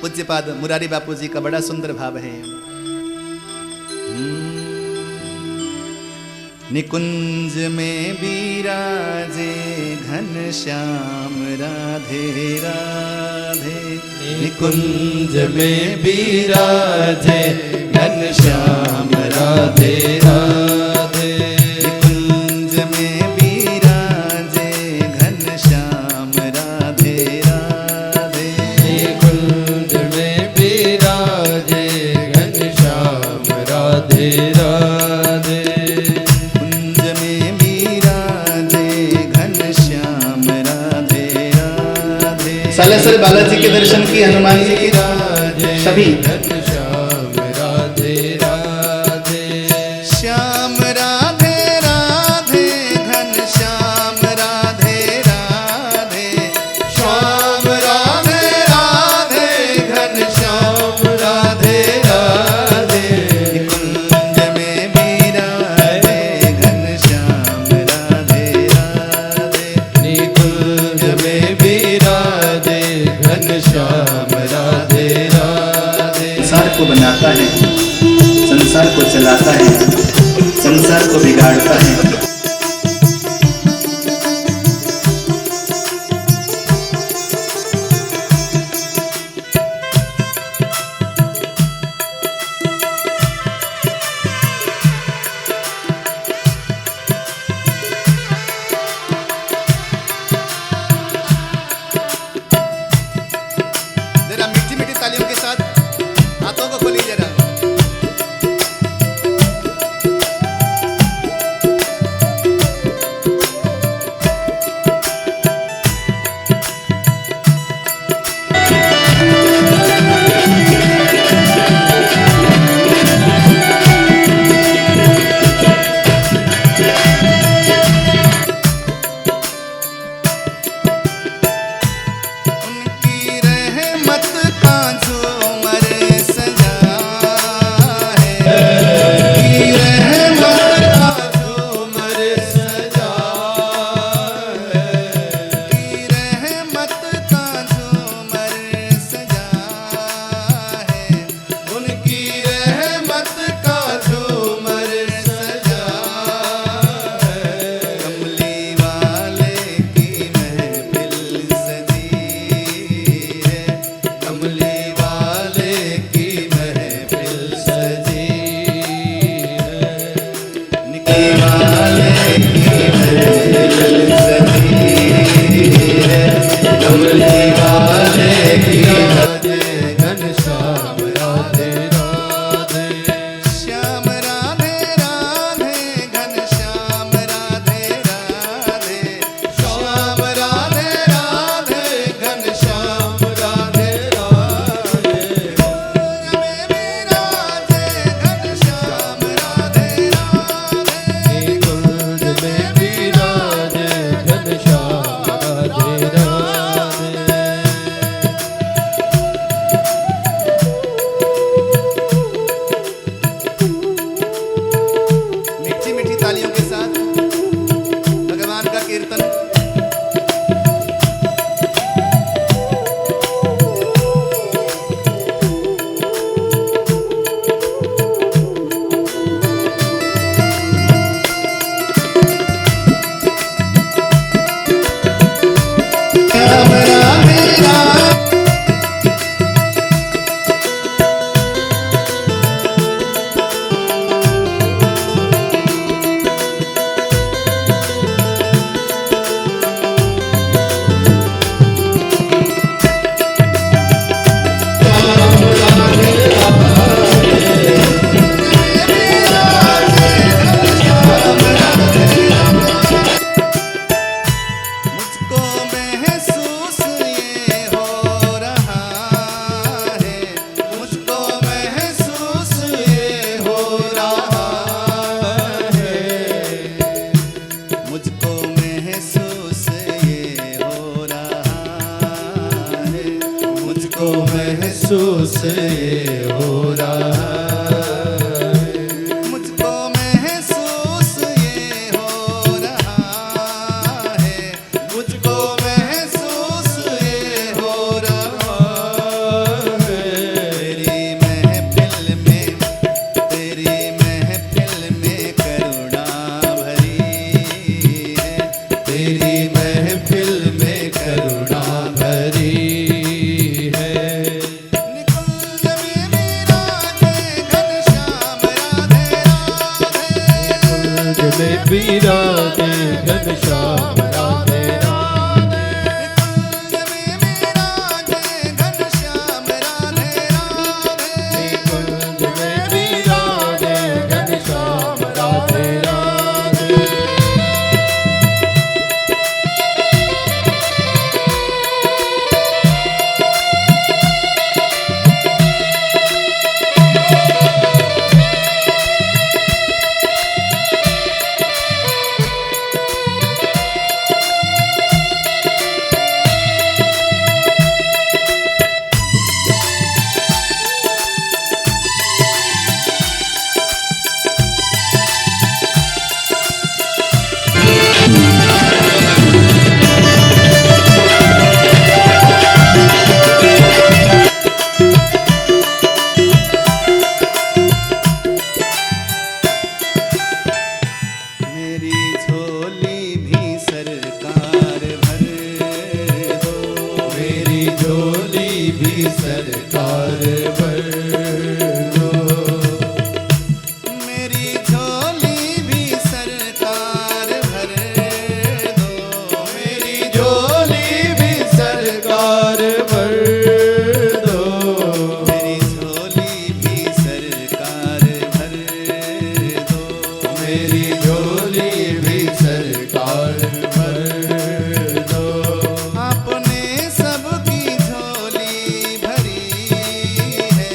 पूज्यपाद मुरारी बापू जी का बड़ा सुंदर भाव है। निकुंज में बिराजे घनश्याम राधे राधे, निकुंज में बिराजे घनश्याम राधे राधे, निकुंज में बिराजे घनश्याम राधे राधे, निकुंज में बिराजे घनश्याम राधे राधे, कुंज में बिराजे घनश्याम राधे राधे। सालेसर बालाजी के दर्शन की, हनुमान जी की, सभी घनश्याम राधे राधे, श्याम राधे राधे घनश्याम राधे राधे, श्याम राधे राधे घनश्याम राधे राधे, निकुंज में बिराजे घनश्याम राधे राधे, निकुंज में बिराजे घनश्याम राधे राधे। संसार को बनाता है, संसार को चलाता है, संसार को बिगाड़ता है। जरा मीठी मीठी तालियों के साथ हाथों को खोलिए जरा। उनकी रहमत का झूमर सजा है, उनकी रहमत का झूमर सजा है, उनकी रहमत का झूमर सजा है, उनकी रहमत का झूमर सजा है। कमली वाले की महफिल सजी है, कमली वाले की महफिल सजी है, निकी वाले की महफिल सजी है, कमली वाले की राधे घनश्याम राधे राधे, श्याम राधे राधे घनश्याम राधे राधे, श्याम राधे राधे घनश्याम राधे राधे, कुंज में बिराजे घनश्याम राधे राधे, निकुंज में बिराजे घनश्याम राधे राधे। मीठी मीठी तालियों के साथ भगवान का कीर्तन। श्याम राधे राधे, मुझको महसूस ये हो रहा है, मुझको महसूस ये हो रहा है, मुझको महसूस ये हो रहा है, मुझको महसूस ये हो रहा है, मुझको महसूस ये हो रहा है, मुझको महसूस ये हो रहा है। विराजे घनश्याम राधे राधे। कुंज में विराजे घनश्याम राधे राधे। कुंज में विराजे घनश्याम राधे राधे। मेरी झोली भी सरकार भर दो। मेरी झोली भी सरकार भर दो। मेरी झोली भी सरकार भर दो। मेरी झोली भी सरकार भर दो। मेरी झोली भी सरकार भर दो। मेरी झोली भी सरकार भर दो। आपने सबकी झोली भरी है।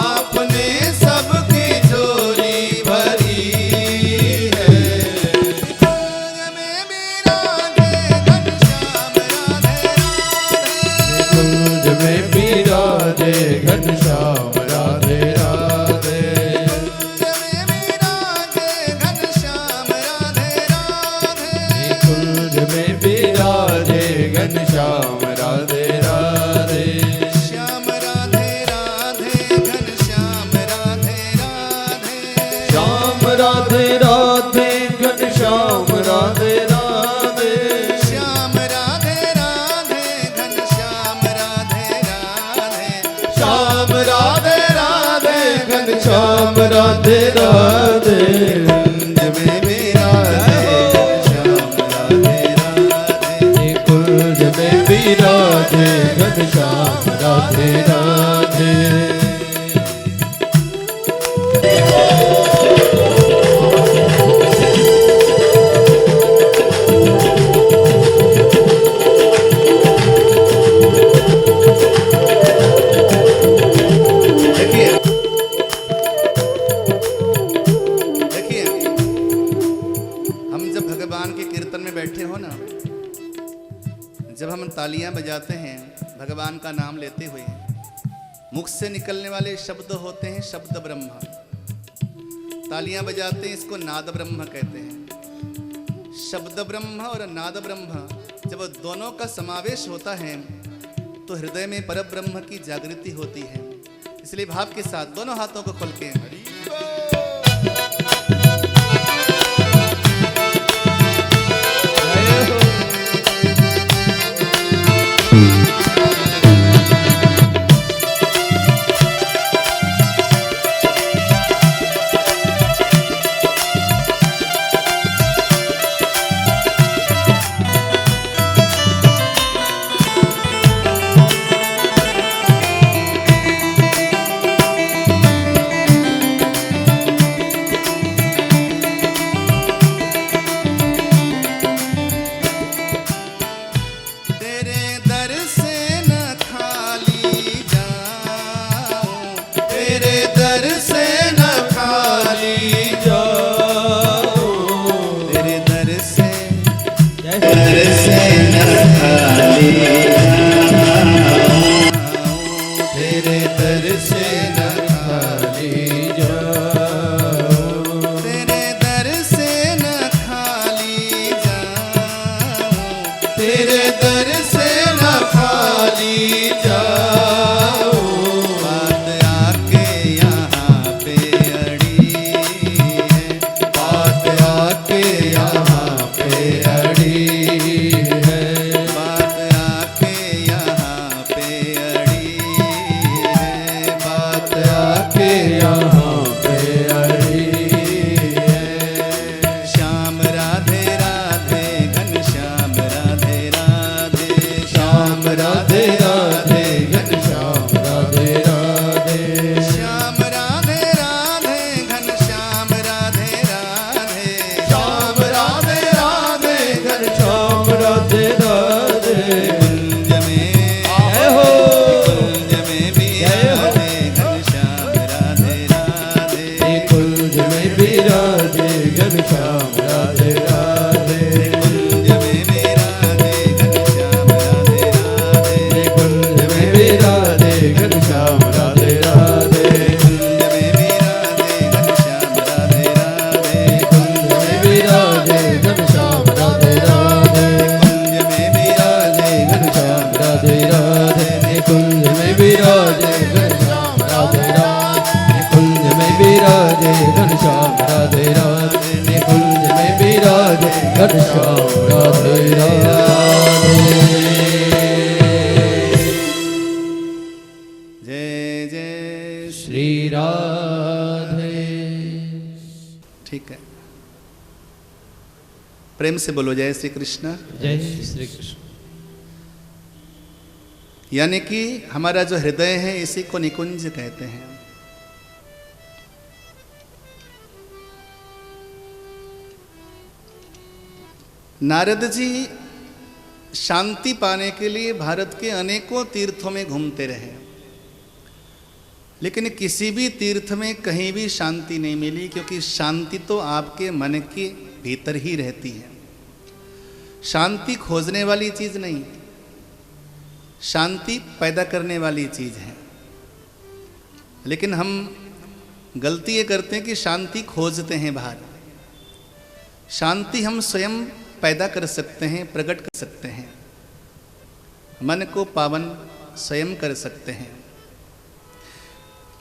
आपने सबकी झोली भरी है। कुंज में विराजे घनश्याम राधे राधे। कुंज में विराजे घनश्याम राधे राधे। कुंज में विराजे घनश्याम राधे राधे। कुंज में विराजे घनश्याम राधे राधे। श्याम राधे राधे घनश्याम राधे राधे। श्याम राधे राधे घनश्याम राधे राधे। श्याम राधे राधे घनश्याम राधे राधे। कुंज में विराजे घनश्याम राधे राधे। कुंज में विराजे घनश्याम राधे राधे। देखिए देखिए, हम जब भगवान के कीर्तन में बैठे हो ना, जब हम तालियां बजाते हैं भगवान का नाम लेते हुए, मुख से निकलने वाले शब्द होते हैं शब्द ब्रह्म। तालियां बजाते हैं, इसको नाद ब्रह्म कहते हैं। शब्द ब्रह्म और नाद ब्रह्म जब दोनों का समावेश होता है तो हृदय में पर ब्रह्म की जागृति होती है। इसलिए भाव के साथ दोनों हाथों को खोल के घनश्याम राधे राधे। जय जय श्री राधे। ठीक है, प्रेम से बोलो जय श्री कृष्ण। जय श्री कृष्ण। यानी कि हमारा जो हृदय है इसी को निकुंज कहते हैं। नारद जी शांति पाने के लिए भारत के अनेकों तीर्थों में घूमते रहे, लेकिन किसी भी तीर्थ में कहीं भी शांति नहीं मिली, क्योंकि शांति तो आपके मन के भीतर ही रहती है। शांति खोजने वाली चीज़ नहीं, शांति पैदा करने वाली चीज़ है। लेकिन हम गलती ये करते हैं कि शांति खोजते हैं बाहर। शांति हम स्वयं पैदा कर सकते हैं, प्रकट कर सकते हैं, मन को पावन स्वयं कर सकते हैं।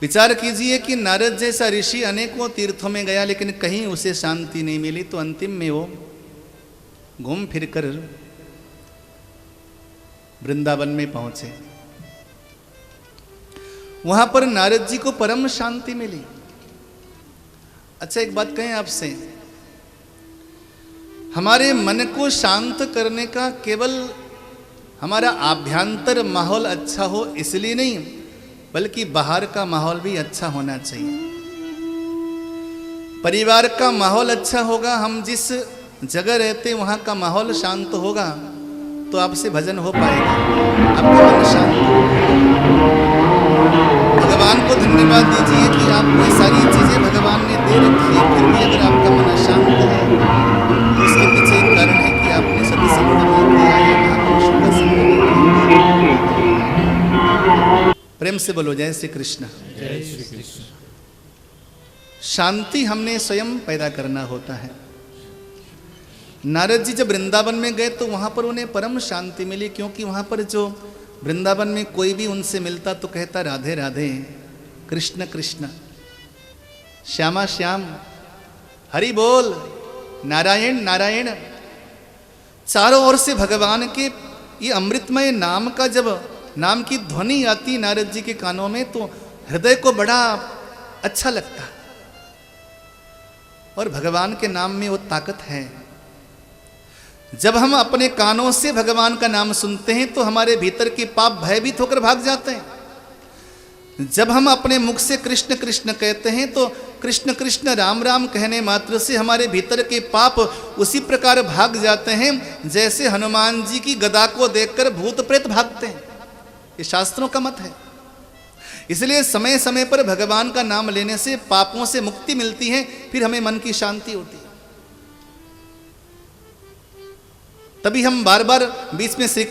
विचार कीजिए कि नारद जैसा ऋषि अनेकों तीर्थों में गया, लेकिन कहीं उसे शांति नहीं मिली, तो अंतिम में वो घूम फिर कर वृंदावन में पहुंचे। वहां पर नारद जी को परम शांति मिली। अच्छा, एक बात कहें आपसे, हमारे मन को शांत करने का केवल हमारा आभ्यंतर माहौल अच्छा हो इसलिए नहीं, बल्कि बाहर का माहौल भी अच्छा होना चाहिए। परिवार का माहौल अच्छा होगा, हम जिस जगह रहते वहाँ का माहौल शांत होगा, तो आपसे भजन हो पाएगा, आपका मन शांत होगा। भगवान को धन्यवाद दीजिए कि आपको ये सारी चीज़ें भगवान ने दे रखी है, फिर भी अगर आपका मन शांत है तो उसके पीछे एक कारण है कि आपने सत्संग नहीं किया या महापुरुषों का संग नहीं किया। प्रेम से बोलो जय श्री कृष्ण। जय श्री कृष्ण। शांति हमने स्वयं पैदा करना होता है। नारद जी जब वृंदावन में गए तो वहाँ पर उन्हें परम शांति मिली, क्योंकि वहाँ पर जो वृंदावन में कोई भी उनसे मिलता तो कहता राधे राधे, कृष्ण कृष्ण, श्यामा श्याम, हरि बोल, नारायण नारायण। चारों ओर से भगवान के ये अमृतमय नाम का जब नाम की ध्वनि आती नारद जी के कानों में, तो हृदय को बड़ा अच्छा लगता। और भगवान के नाम में वो ताकत है। जब हम अपने कानों से भगवान का नाम सुनते हैं तो हमारे भीतर के पाप भयभीत होकर भाग जाते हैं। जब हम अपने मुख से कृष्ण कृष्ण कहते हैं तो कृष्ण कृष्ण राम राम कहने मात्र से हमारे भीतर के पाप उसी प्रकार भाग जाते हैं जैसे हनुमान जी की गदा को देखकर भूत प्रेत भागते हैं। ये शास्त्रों का मत है। इसलिए समय समय पर भगवान का नाम लेने से पापों से मुक्ति मिलती है, फिर हमें मन की शांति होती है। तभी हम बार बार बीच में श्री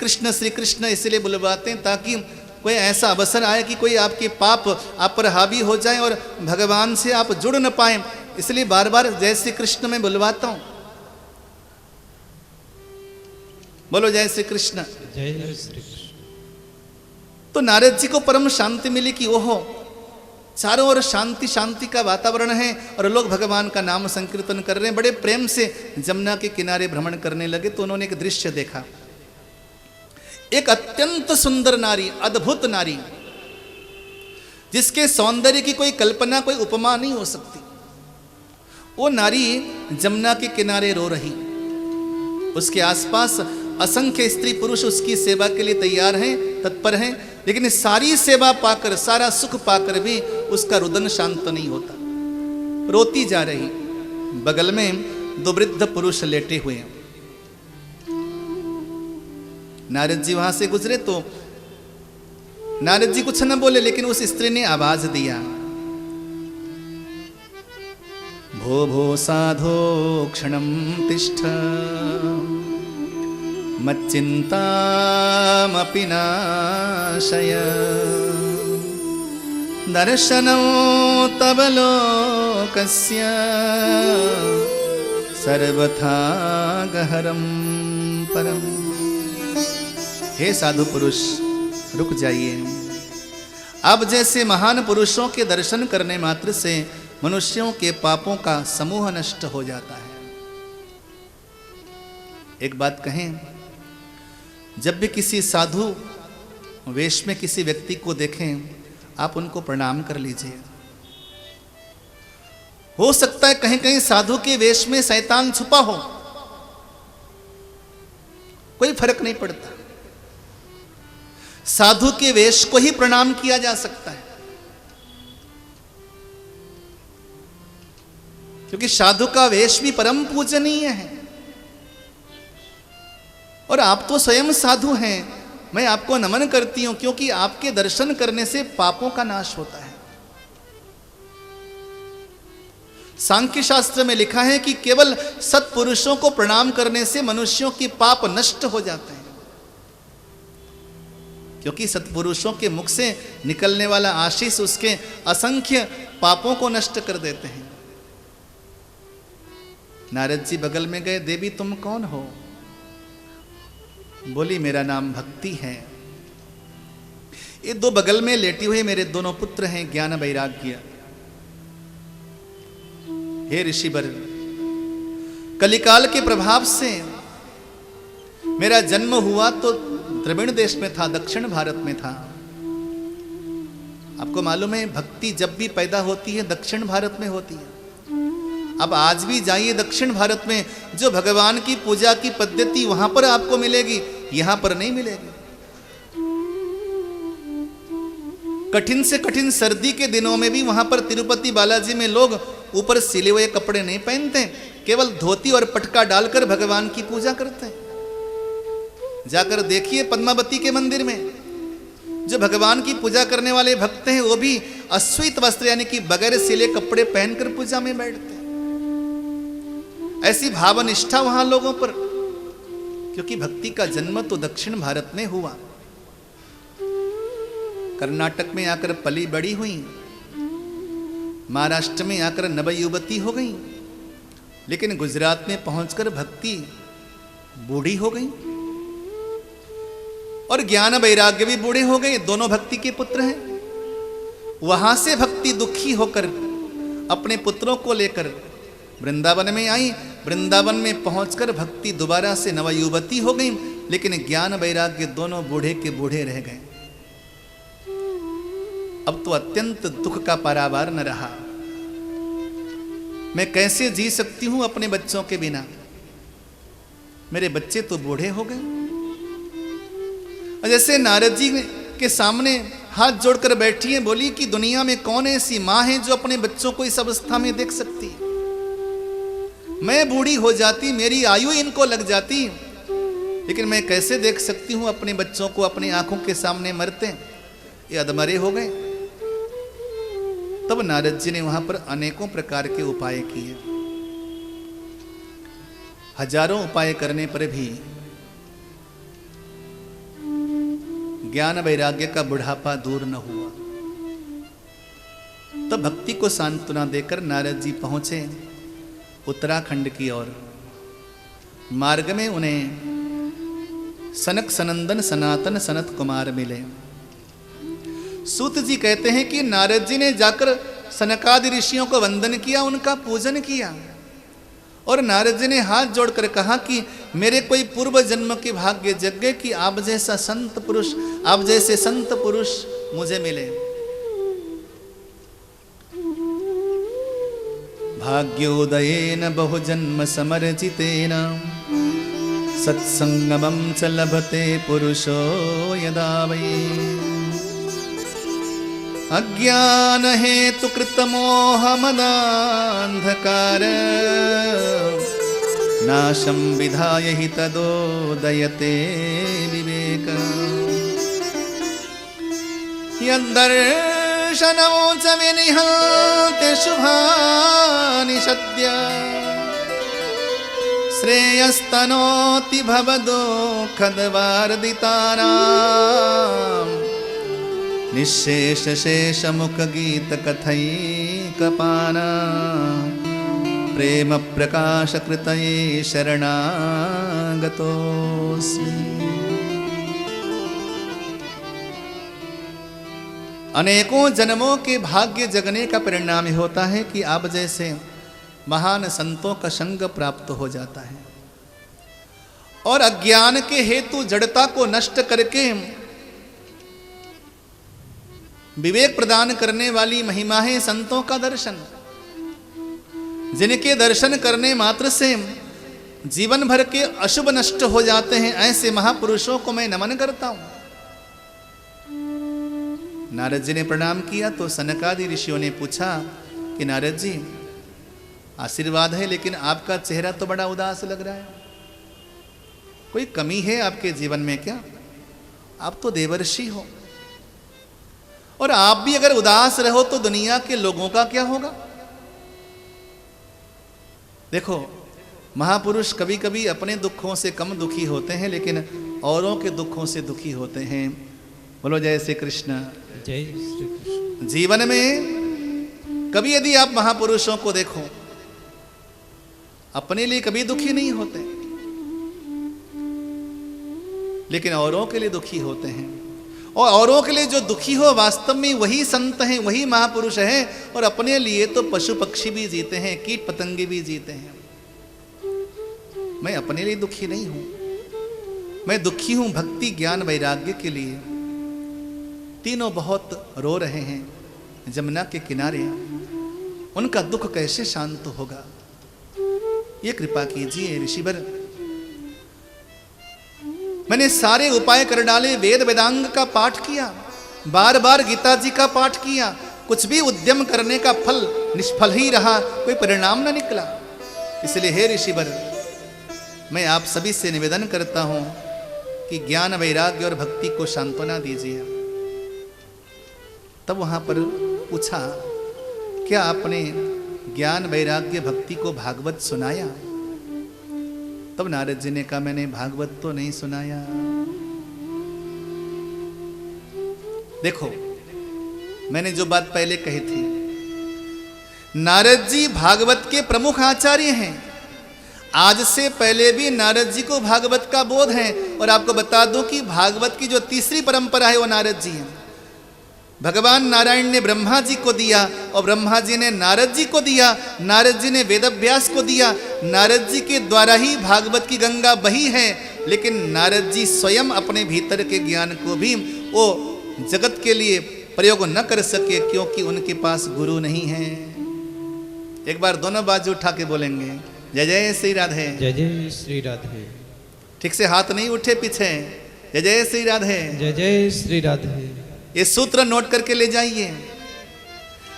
कृष्ण इसलिए बुलवाते हैं, ताकि कोई ऐसा अवसर आए कि कोई आपके पाप आप पर हावी हो जाए और भगवान से आप जुड़ न पाए। इसलिए बार बार जय श्री कृष्ण में बुलवाता हूं। बोलो जय श्री कृष्ण। जय श्री कृष्ण। तो नारद जी को परम शांति मिली कि ओहो, चारों ओर शांति शांति का वातावरण है और लोग भगवान का नाम संकीर्तन कर रहे हैं। बड़े प्रेम से जमुना के किनारे भ्रमण करने लगे तो उन्होंने एक दृश्य देखा। एक अत्यंत सुंदर नारी, अद्भुत नारी, जिसके सौंदर्य की कोई कल्पना, कोई उपमा नहीं हो सकती। वो नारी जमुना के किनारे रो रही। उसके आसपास असंख्य स्त्री पुरुष उसकी सेवा के लिए तैयार हैं, तत्पर हैं, लेकिन सारी सेवा पाकर, सारा सुख पाकर भी उसका रुदन शांत नहीं होता। रोती जा रही। बगल में दो वृद्ध पुरुष लेटे हुए हैं। नारद जी वहां से गुजरे तो नारद जी कुछ न बोले, लेकिन उस स्त्री ने आवाज दिया, भो भो साधो क्षणं तिष्ठ मच्चिन्तामपि नाशय दर्शनं तव लोकस्य सर्वथा गहरं परम। हे साधु पुरुष, रुक जाइए। अब जैसे महान पुरुषों के दर्शन करने मात्र से मनुष्यों के पापों का समूह नष्ट हो जाता है। एक बात कहें, जब भी किसी साधु वेश में किसी व्यक्ति को देखें, आप उनको प्रणाम कर लीजिए। हो सकता है कहीं कहीं साधु के वेश में शैतान छुपा हो, कोई फर्क नहीं पड़ता, साधु के वेश को ही प्रणाम किया जा सकता है, क्योंकि साधु का वेश भी परम पूजनीय है। और आप तो स्वयं साधु हैं, मैं आपको नमन करती हूं, क्योंकि आपके दर्शन करने से पापों का नाश होता है। सांख्य शास्त्र में लिखा है कि केवल सत्पुरुषों को प्रणाम करने से मनुष्यों के पाप नष्ट हो जाते हैं, क्योंकि सत्पुरुषों के मुख से निकलने वाला आशीष उसके असंख्य पापों को नष्ट कर देते हैं। नारद जी बगल में गए, देवी तुम कौन हो? बोली मेरा नाम भक्ति है। ये दो बगल में लेटी हुए मेरे दोनों पुत्र हैं, ज्ञान वैराग्य। हे ऋषिवर, कलिकाल के प्रभाव से मेरा जन्म हुआ तो द्रविड़ देश में था, दक्षिण भारत में था। आपको मालूम है भक्ति जब भी पैदा होती है दक्षिण भारत में होती है। अब आज भी जाइए दक्षिण भारत में, जो भगवान की पूजा की पद्धति वहां पर आपको मिलेगी, यहां पर नहीं मिलेगी। कठिन से कठिन सर्दी के दिनों में भी वहां पर तिरुपति बालाजी में लोग ऊपर सिले हुए कपड़े नहीं पहनते, केवल धोती और पटका डालकर भगवान की पूजा करते हैं। जाकर देखिए पद्मावती के मंदिर में जो भगवान की पूजा करने वाले भक्त हैं, वो भी अश्वेत वस्त्र यानी कि बगैर सिले कपड़े पहनकर पूजा में बैठते हैं। ऐसी भावनिष्ठा वहां लोगों पर, क्योंकि भक्ति का जन्म तो दक्षिण भारत में हुआ। कर्नाटक में आकर पली बड़ी हुई, महाराष्ट्र में आकर नवयुवती हो गई, लेकिन गुजरात में पहुंचकर भक्ति बूढ़ी हो गई और ज्ञान वैराग्य भी बूढ़े हो गए। दोनों भक्ति के पुत्र हैं। वहां से भक्ति दुखी होकर अपने पुत्रों को लेकर वृंदावन में आई। वृंदावन में पहुंचकर भक्ति दोबारा से नवयुवती हो गई, लेकिन ज्ञान वैराग्य दोनों बूढ़े के बूढ़े रह गए। अब तो अत्यंत दुख का पारावार न रहा। मैं कैसे जी सकती हूं अपने बच्चों के बिना? मेरे बच्चे तो बूढ़े हो गए। और जैसे नारद जी के सामने हाथ जोड़कर बैठी है, बोली कि दुनिया में कौन ऐसी मां है जो अपने बच्चों को इस अवस्था में देख सकती है? मैं बूढ़ी हो जाती, मेरी आयु इनको लग जाती, लेकिन मैं कैसे देख सकती हूं अपने बच्चों को अपनी आंखों के सामने मरते? ये अधमरे हो गए। तब नारद जी ने वहां पर अनेकों प्रकार के उपाय किए। हजारों उपाय करने पर भी ज्ञान वैराग्य का बुढ़ापा दूर न हुआ। तब भक्ति को सांत्वना देकर नारद जी पहुंचे उत्तराखंड की ओर। मार्ग में उन्हें सनक सनंदन सनातन सनत कुमार मिले। सूत जी कहते हैं कि नारद जी ने जाकर सनकादि ऋषियों को वंदन किया, उनका पूजन किया, और नारद जी ने हाथ जोड़कर कहा कि मेरे कोई पूर्व जन्म के भाग्य जग गए कि आप जैसा संत पुरुष, आप जैसे संत पुरुष मुझे मिले। भाग्योदयेन बहुजन्म समर्जितेन सत्संगमं च लभते पुरुषो यदा वै अज्ञान हेतु कृतमोह मदान्धकार नाशं विधाय हि तदोदयते विवेक यद्दर्शनो च विनिहन्ते शुभानि सद्य श्रेयस्तनोति भवदुःखद्वार्दितानां निःशेष शेष मुख गीत कथैकपाना प्रेम प्रकाश कृतये शरणागतोऽस्मि। अनेकों जन्मों के भाग्य जगने का परिणाम होता है कि आप जैसे महान संतों का संग प्राप्त हो जाता है। और अज्ञान के हेतु जड़ता को नष्ट करके विवेक प्रदान करने वाली महिमा है संतों का दर्शन, जिनके दर्शन करने मात्र से जीवन भर के अशुभ नष्ट हो जाते हैं। ऐसे महापुरुषों को मैं नमन करता हूं। नारद जी ने प्रणाम किया तो सनकादि ऋषियों ने पूछा कि नारद जी, आशीर्वाद है, लेकिन आपका चेहरा तो बड़ा उदास लग रहा है, कोई कमी है आपके जीवन में क्या? आप तो देवर्षि हो, और आप भी अगर उदास रहो तो दुनिया के लोगों का क्या होगा? देखो, महापुरुष कभी कभी अपने दुखों से कम दुखी होते हैं, लेकिन औरों के दुखों से दुखी होते हैं। बोलो जय श्री कृष्ण। जय श्री कृष्ण। जीवन में कभी यदि आप महापुरुषों को देखो, अपने लिए कभी दुखी नहीं होते, लेकिन औरों के लिए दुखी होते हैं। और औरों के लिए जो दुखी हो वास्तव में वही संत हैं, वही महापुरुष हैं। और अपने लिए तो पशु पक्षी भी जीते हैं, कीट पतंगे भी जीते हैं। मैं अपने लिए दुखी नहीं हूं, मैं दुखी हूं भक्ति ज्ञान वैराग्य के लिए। तीनों बहुत रो रहे हैं जमुना के किनारे, उनका दुख कैसे शांत होगा? ये कृपा कीजिए ऋषिवर। मैंने सारे उपाय कर डाले, वेद वेदांग का पाठ किया, बार बार गीता जी का पाठ किया, कुछ भी उद्यम करने का फल निष्फल ही रहा, कोई परिणाम न निकला। इसलिए हे ऋषिवर, मैं आप सभी से निवेदन करता हूं कि ज्ञान वैराग्य और भक्ति को सांत्वना दीजिए। तब वहां पर पूछा, क्या आपने ज्ञान वैराग्य भक्ति को भागवत सुनाया? तब नारद जी ने कहा, मैंने भागवत तो नहीं सुनाया। देखो, मैंने जो बात पहले कही थी, नारद जी भागवत के प्रमुख आचार्य हैं। आज से पहले भी नारद जी को भागवत का बोध है। और आपको बता दूं कि भागवत की जो तीसरी परंपरा है वो नारद जी है। भगवान नारायण ने ब्रह्मा जी को दिया और ब्रह्मा जी ने नारद जी को दिया, नारद जी ने वेदव्यास को दिया। नारद जी के द्वारा ही भागवत की गंगा बही है, लेकिन नारद जी स्वयं अपने भीतर के ज्ञान को भी वो जगत के लिए प्रयोग न कर सके, क्योंकि उनके पास गुरु नहीं है। एक बार दोनों बाजू उठा के बोलेंगे, जय जय श्री राधे। जय जय श्री राधे। ठीक से हाथ नहीं उठे पीछे, जय जय श्री राधे। जय जय श्री राधे। ये सूत्र नोट करके ले जाइए।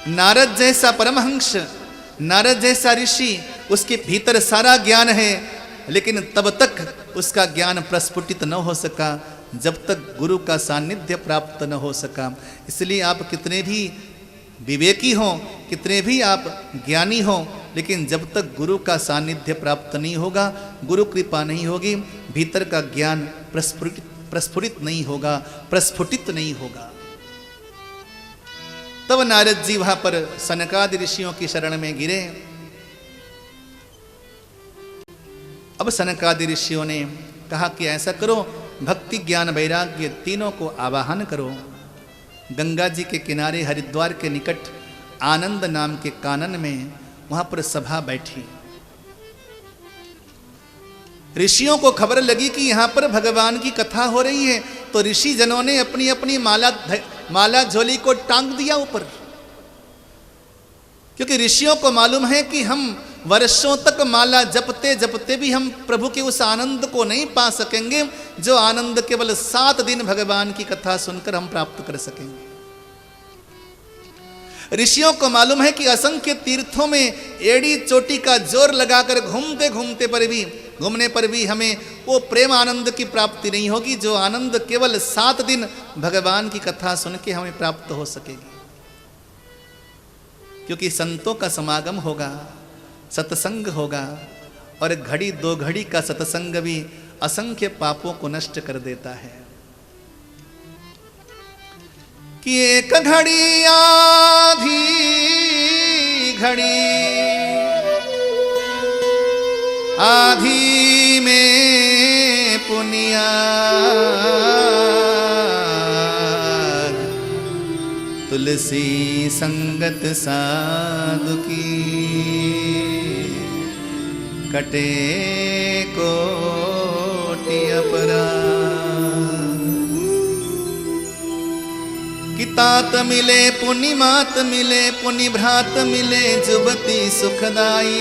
नारद जैसा परमहंस, नारद जैसा ऋषि, उसके भीतर सारा ज्ञान है, लेकिन तब तक उसका ज्ञान प्रस्फुटित न हो सका जब तक गुरु का सानिध्य प्राप्त न हो सका। इसलिए आप कितने भी विवेकी हों, कितने भी आप ज्ञानी हों, लेकिन जब तक गुरु का सानिध्य प्राप्त नहीं होगा, गुरु कृपा नहीं होगी, भीतर का ज्ञान प्रस्फुटित नहीं होगा, प्रस्फुटित नहीं होगा। तब नारद जी वहां पर सनकादि ऋषियों की शरण में गिरे। अब सनकादि ऋषियों ने कहा कि ऐसा करो, भक्ति ज्ञान वैराग्य तीनों को आवाहन करो। गंगा जी के किनारे हरिद्वार के निकट आनंद नाम के कानन में वहां पर सभा बैठी। ऋषियों को खबर लगी कि यहां पर भगवान की कथा हो रही है, तो ऋषि जनों ने अपनी अपनी माला झोली को टांग दिया ऊपर, क्योंकि ऋषियों को मालूम है कि हम वर्षों तक माला जपते जपते भी हम प्रभु के उस आनंद को नहीं पा सकेंगे, जो आनंद केवल 7 दिन भगवान की कथा सुनकर हम प्राप्त कर सकेंगे। ऋषियों को मालूम है कि असंख्य तीर्थों में एड़ी चोटी का जोर लगाकर घूमने पर भी हमें वो प्रेम आनंद की प्राप्ति नहीं होगी, जो आनंद केवल 7 दिन भगवान की कथा सुन के हमें प्राप्त हो सकेगी। क्योंकि संतों का समागम होगा, सत्संग होगा, और घड़ी 2 घड़ी का सत्संग भी असंख्य पापों को नष्ट कर देता है। कि एक घड़ी आधी घड़ी आधी में पुनिया, तुलसी संगत साधु की कटे कोटि अपरा कि तात मिले पुनि मात मिले पुनि भ्रात मिले जुबती सुखदाई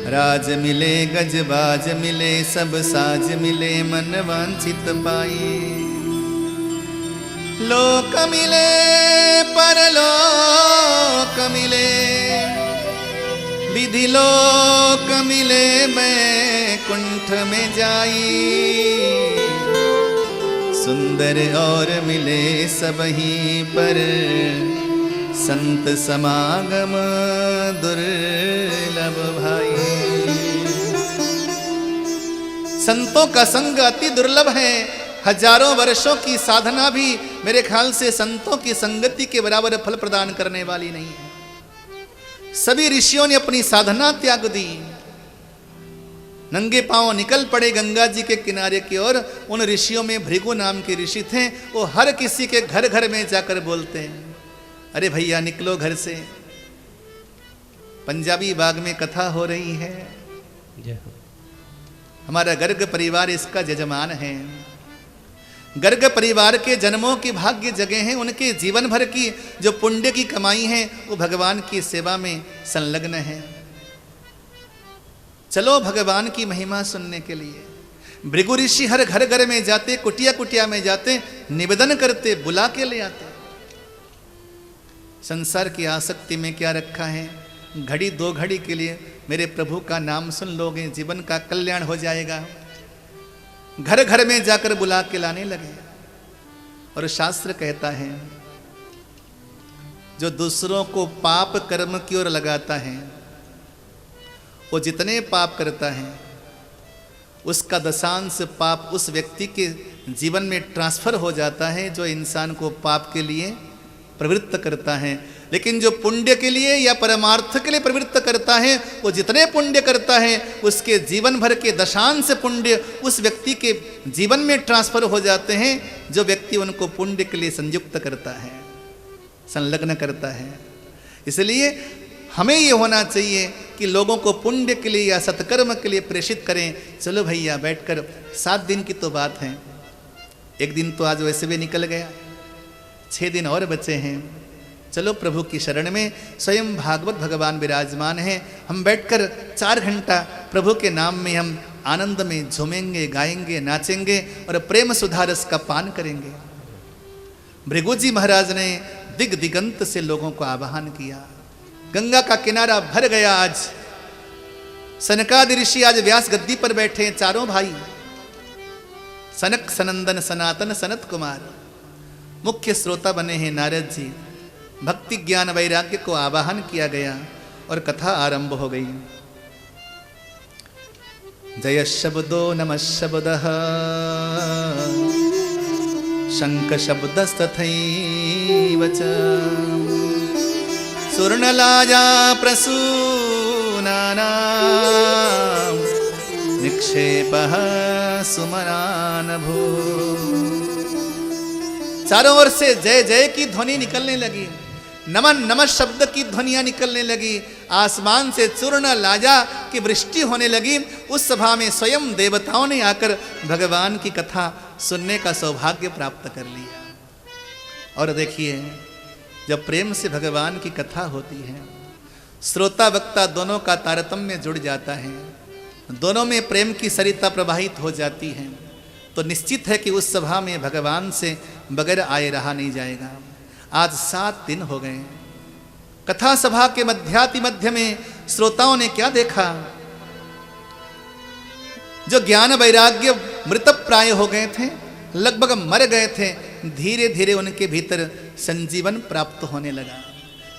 राज मिले गजबाज मिले सब साज मिले मन वांछित पाई लोक मिले परलोक मिले विधि लोक मिले मैं कुंठ में जाई सुंदर और मिले सबही पर संत समागम दुर्लभ भाई। संतों का संग अति दुर्लभ है। हजारों वर्षों की साधना भी मेरे ख्याल से संतों की संगति के बराबर फल प्रदान करने वाली नहीं है। सभी ऋषियों ने अपनी साधना त्याग दी, नंगे पांव निकल पड़े गंगा जी के किनारे की ओर। उन ऋषियों में भृगु नाम के ऋषि थे। वो हर किसी के घर घर में जाकर बोलते हैं, अरे भैया निकलो घर से, पंजाबी बाग में कथा हो रही है, जय हो। हमारा गर्ग परिवार इसका जजमान है। गर्ग परिवार के जन्मों की भाग्य जगह हैं, उनके जीवन भर की जो पुण्य की कमाई है वो भगवान की सेवा में संलग्न है। चलो भगवान की महिमा सुनने के लिए। भृगु ऋषि हर घर घर में जाते, कुटिया कुटिया में जाते, निवेदन करते, बुला के ले आते। संसार की आसक्ति में क्या रखा है, घड़ी दो घड़ी के लिए मेरे प्रभु का नाम सुन लोगे, जीवन का कल्याण हो जाएगा। घर घर में जाकर बुला के लाने लगे। और शास्त्र कहता है जो दूसरों को पाप कर्म की ओर लगाता है वो जितने पाप करता है उसका दशांश पाप उस व्यक्ति के जीवन में ट्रांसफर हो जाता है जो इंसान को पाप के लिए प्रवृत्त करता है। लेकिन जो पुण्य के लिए या परमार्थ के लिए प्रवृत्त करता है वो जितने पुण्य करता है उसके जीवन भर के दशांश पुण्य उस व्यक्ति के जीवन में ट्रांसफर हो जाते हैं, जो व्यक्ति उनको पुण्य के लिए संयुक्त करता है, संलग्न करता है। इसलिए हमें ये होना चाहिए कि लोगों को पुण्य के लिए या सत्कर्म के लिए प्रेषित करें। चलो भैया बैठकर, 7 दिन की तो बात है, एक दिन तो आज वैसे भी निकल गया, 6 दिन और बचे हैं। चलो प्रभु की शरण में स्वयं भागवत भगवान विराजमान हैं। हम बैठकर 4 घंटा प्रभु के नाम में हम आनंद में झूमेंगे, गाएंगे, नाचेंगे और प्रेम सुधारस का पान करेंगे। भृगु जी महाराज ने दिग दिगंत से लोगों को आवाहन किया। गंगा का किनारा भर गया। आज सनकादि ऋषि आज व्यास गद्दी पर बैठे हैं, चारों भाई, सनक सनंदन सनातन सनत कुमार। मुख्य श्रोता बने हैं नारद जी। भक्ति ज्ञान वैराग्य को आवाहन किया गया और कथा आरंभ हो गई। जय शब्दो नमः शब्दः शंख शब्दस्तथैव च सुवर्णलाजा प्रसूनानां निक्षेपः सुमनान भू। चारों ओर से जय जय की ध्वनि निकलने लगी, नमन नमः शब्द की ध्वनियां निकलने लगी, आसमान से चूर्ण लाजा की वृष्टि होने लगी। उस सभा में स्वयं देवताओं ने आकर भगवान की कथा सुनने का सौभाग्य प्राप्त कर लिया। और देखिए, जब प्रेम से भगवान की कथा होती है, श्रोता वक्ता दोनों का तारतम्य जुड़ जाता है, दोनों में प्रेम की सरिता प्रवाहित हो जाती है, तो निश्चित है कि उस सभा में भगवान से बगैर आए रहा नहीं जाएगा। आज 7 दिन हो गए। कथा सभा के मध्याति मध्य में श्रोताओं ने क्या देखा? जो ज्ञान वैराग्य मृतप्राय हो गए थे, लगभग मर गए थे, धीरे धीरे उनके भीतर संजीवन प्राप्त होने लगा।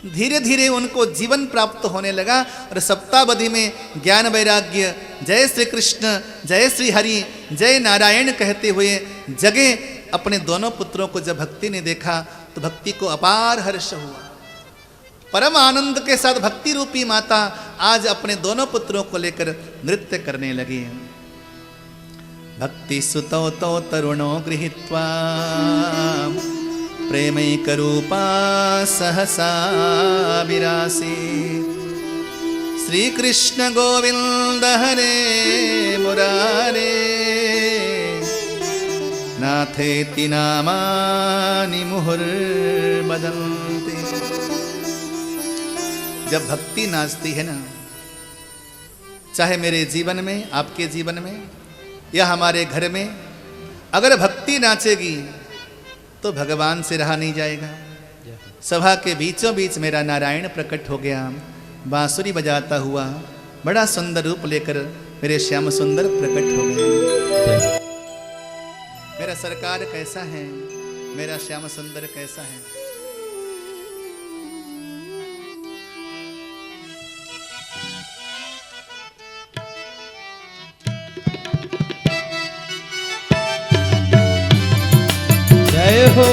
धीरे धीरे उनको जीवन प्राप्त होने लगा। और सप्तावधि में ज्ञान वैराग्य जय श्री कृष्ण, जय श्री हरि, जय नारायण कहते हुए जगे। अपने दोनों पुत्रों को जब भक्ति ने देखा तो भक्ति को अपार हर्ष हुआ। परम आनंद के साथ भक्ति रूपी माता आज अपने दोनों पुत्रों को लेकर नृत्य करने लगी। भक्ति सुतौ तौ तरुणो गृहीत्वा प्रेमैकरूपा सहसा विरासी श्री कृष्ण गोविंद हरे मुरारे नाथेति नामानि मुहुर्बदन्ति। जब भक्ति नाचती है ना, चाहे मेरे जीवन में, आपके जीवन में या हमारे घर में, अगर भक्ति नाचेगी तो भगवान से रहा नहीं जाएगा। सभा के बीचों बीच मेरा नारायण प्रकट हो गया, बांसुरी बजाता हुआ बड़ा सुंदर रूप लेकर मेरे श्याम सुंदर प्रकट हो गए। मेरा सरकार कैसा है, मेरा श्याम सुंदर कैसा है। जय हो।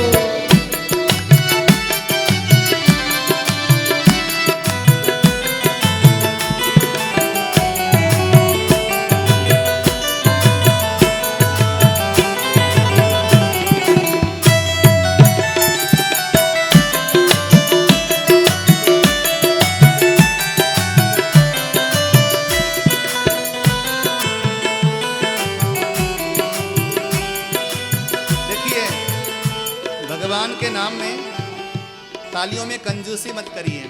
भगवान के नाम में तालियों में कंजूसी मत करिए।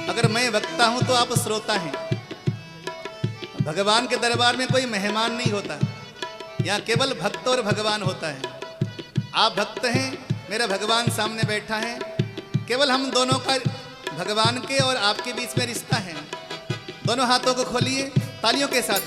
अगर मैं वक्ता हूं तो आप श्रोता हैं। भगवान के दरबार में कोई मेहमान नहीं होता, यहाँ केवल भक्त और भगवान होता है। आप भक्त हैं, मेरा भगवान सामने बैठा है, केवल हम दोनों का भगवान के और आपके बीच में रिश्ता है। दोनों हाथों को खोलिए तालियों के साथ।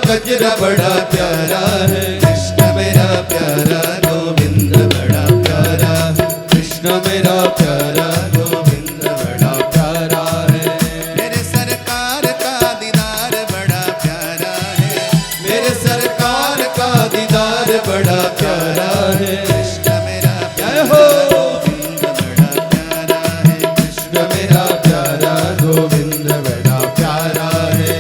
कजरा बड़ा प्यारा है, कृष्ण मेरा प्यारा गोविंद बड़ा प्यारा है, कृष्ण मेरा प्यारा गोविंद बड़ा प्यारा है। मेरे सरकार का दीदार बड़ा प्यारा है, मेरे सरकार का दीदार बड़ा प्यारा है, कृष्ण मेरा जय हो। गोविंद बड़ा प्यारा है, कृष्ण मेरा प्यारा गोविंद बड़ा प्यारा है।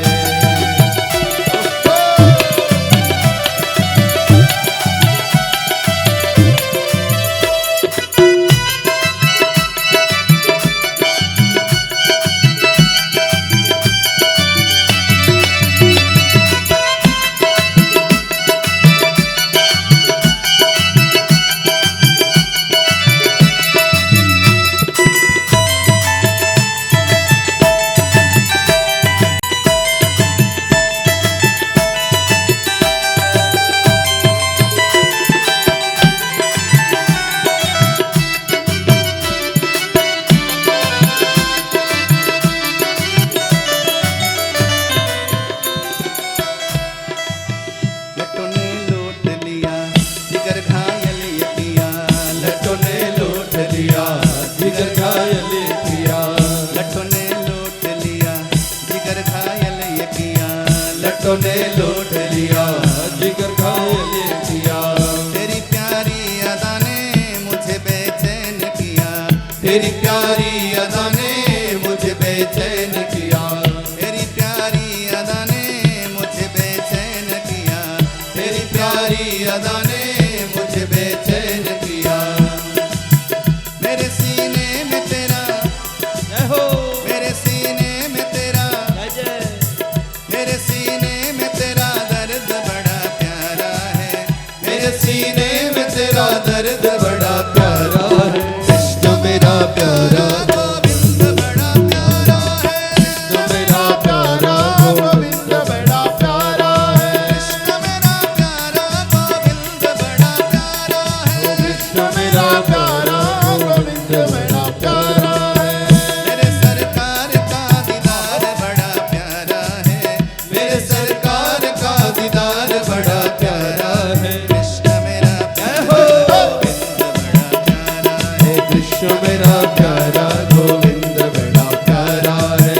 घायल किया, लट्ठों ने लूट लिया जिगर घायल ये किया, लट्टों ने लूट लिया जिगर घायल किया। तेरी प्यारी अदा ने मुझे बेचैन किया, तेरी प्यारी अदा ने मुझे बेचैन किया, तेरी प्यारी अदा ने मुझे बेचैन किया, तेरी प्यारी अदा ने मुझे बेचैन किया। मेरे सीने में तेरा, जय हो मेरे सीने में तेरा, जय जय मेरे सीने में तेरा दर्द बड़ा प्यारा है, मेरे सीने में तेरा दर्द बड़ा प्यारा है। कृष्ण मेरा प्यारा गोविंद बड़ा प्यारा है, कृष्ण मेरा प्यारा गोविंद बड़ा प्यारा है, कृष्ण मेरा प्यारा गोविंद बड़ा प्यारा है, कृष्ण मेरा प्यारा गोविंद बड़ा प्यारा है। मेरे सरकार का दीदार बड़ा प्यारा है, मेरे सरकार का दीदार बड़ा प्यारा है। कृष्ण मेरा प्यारा गोविंद बड़ा प्यारा है, कृष्ण मेरा प्यारा गोविंद बड़ा प्यारा है।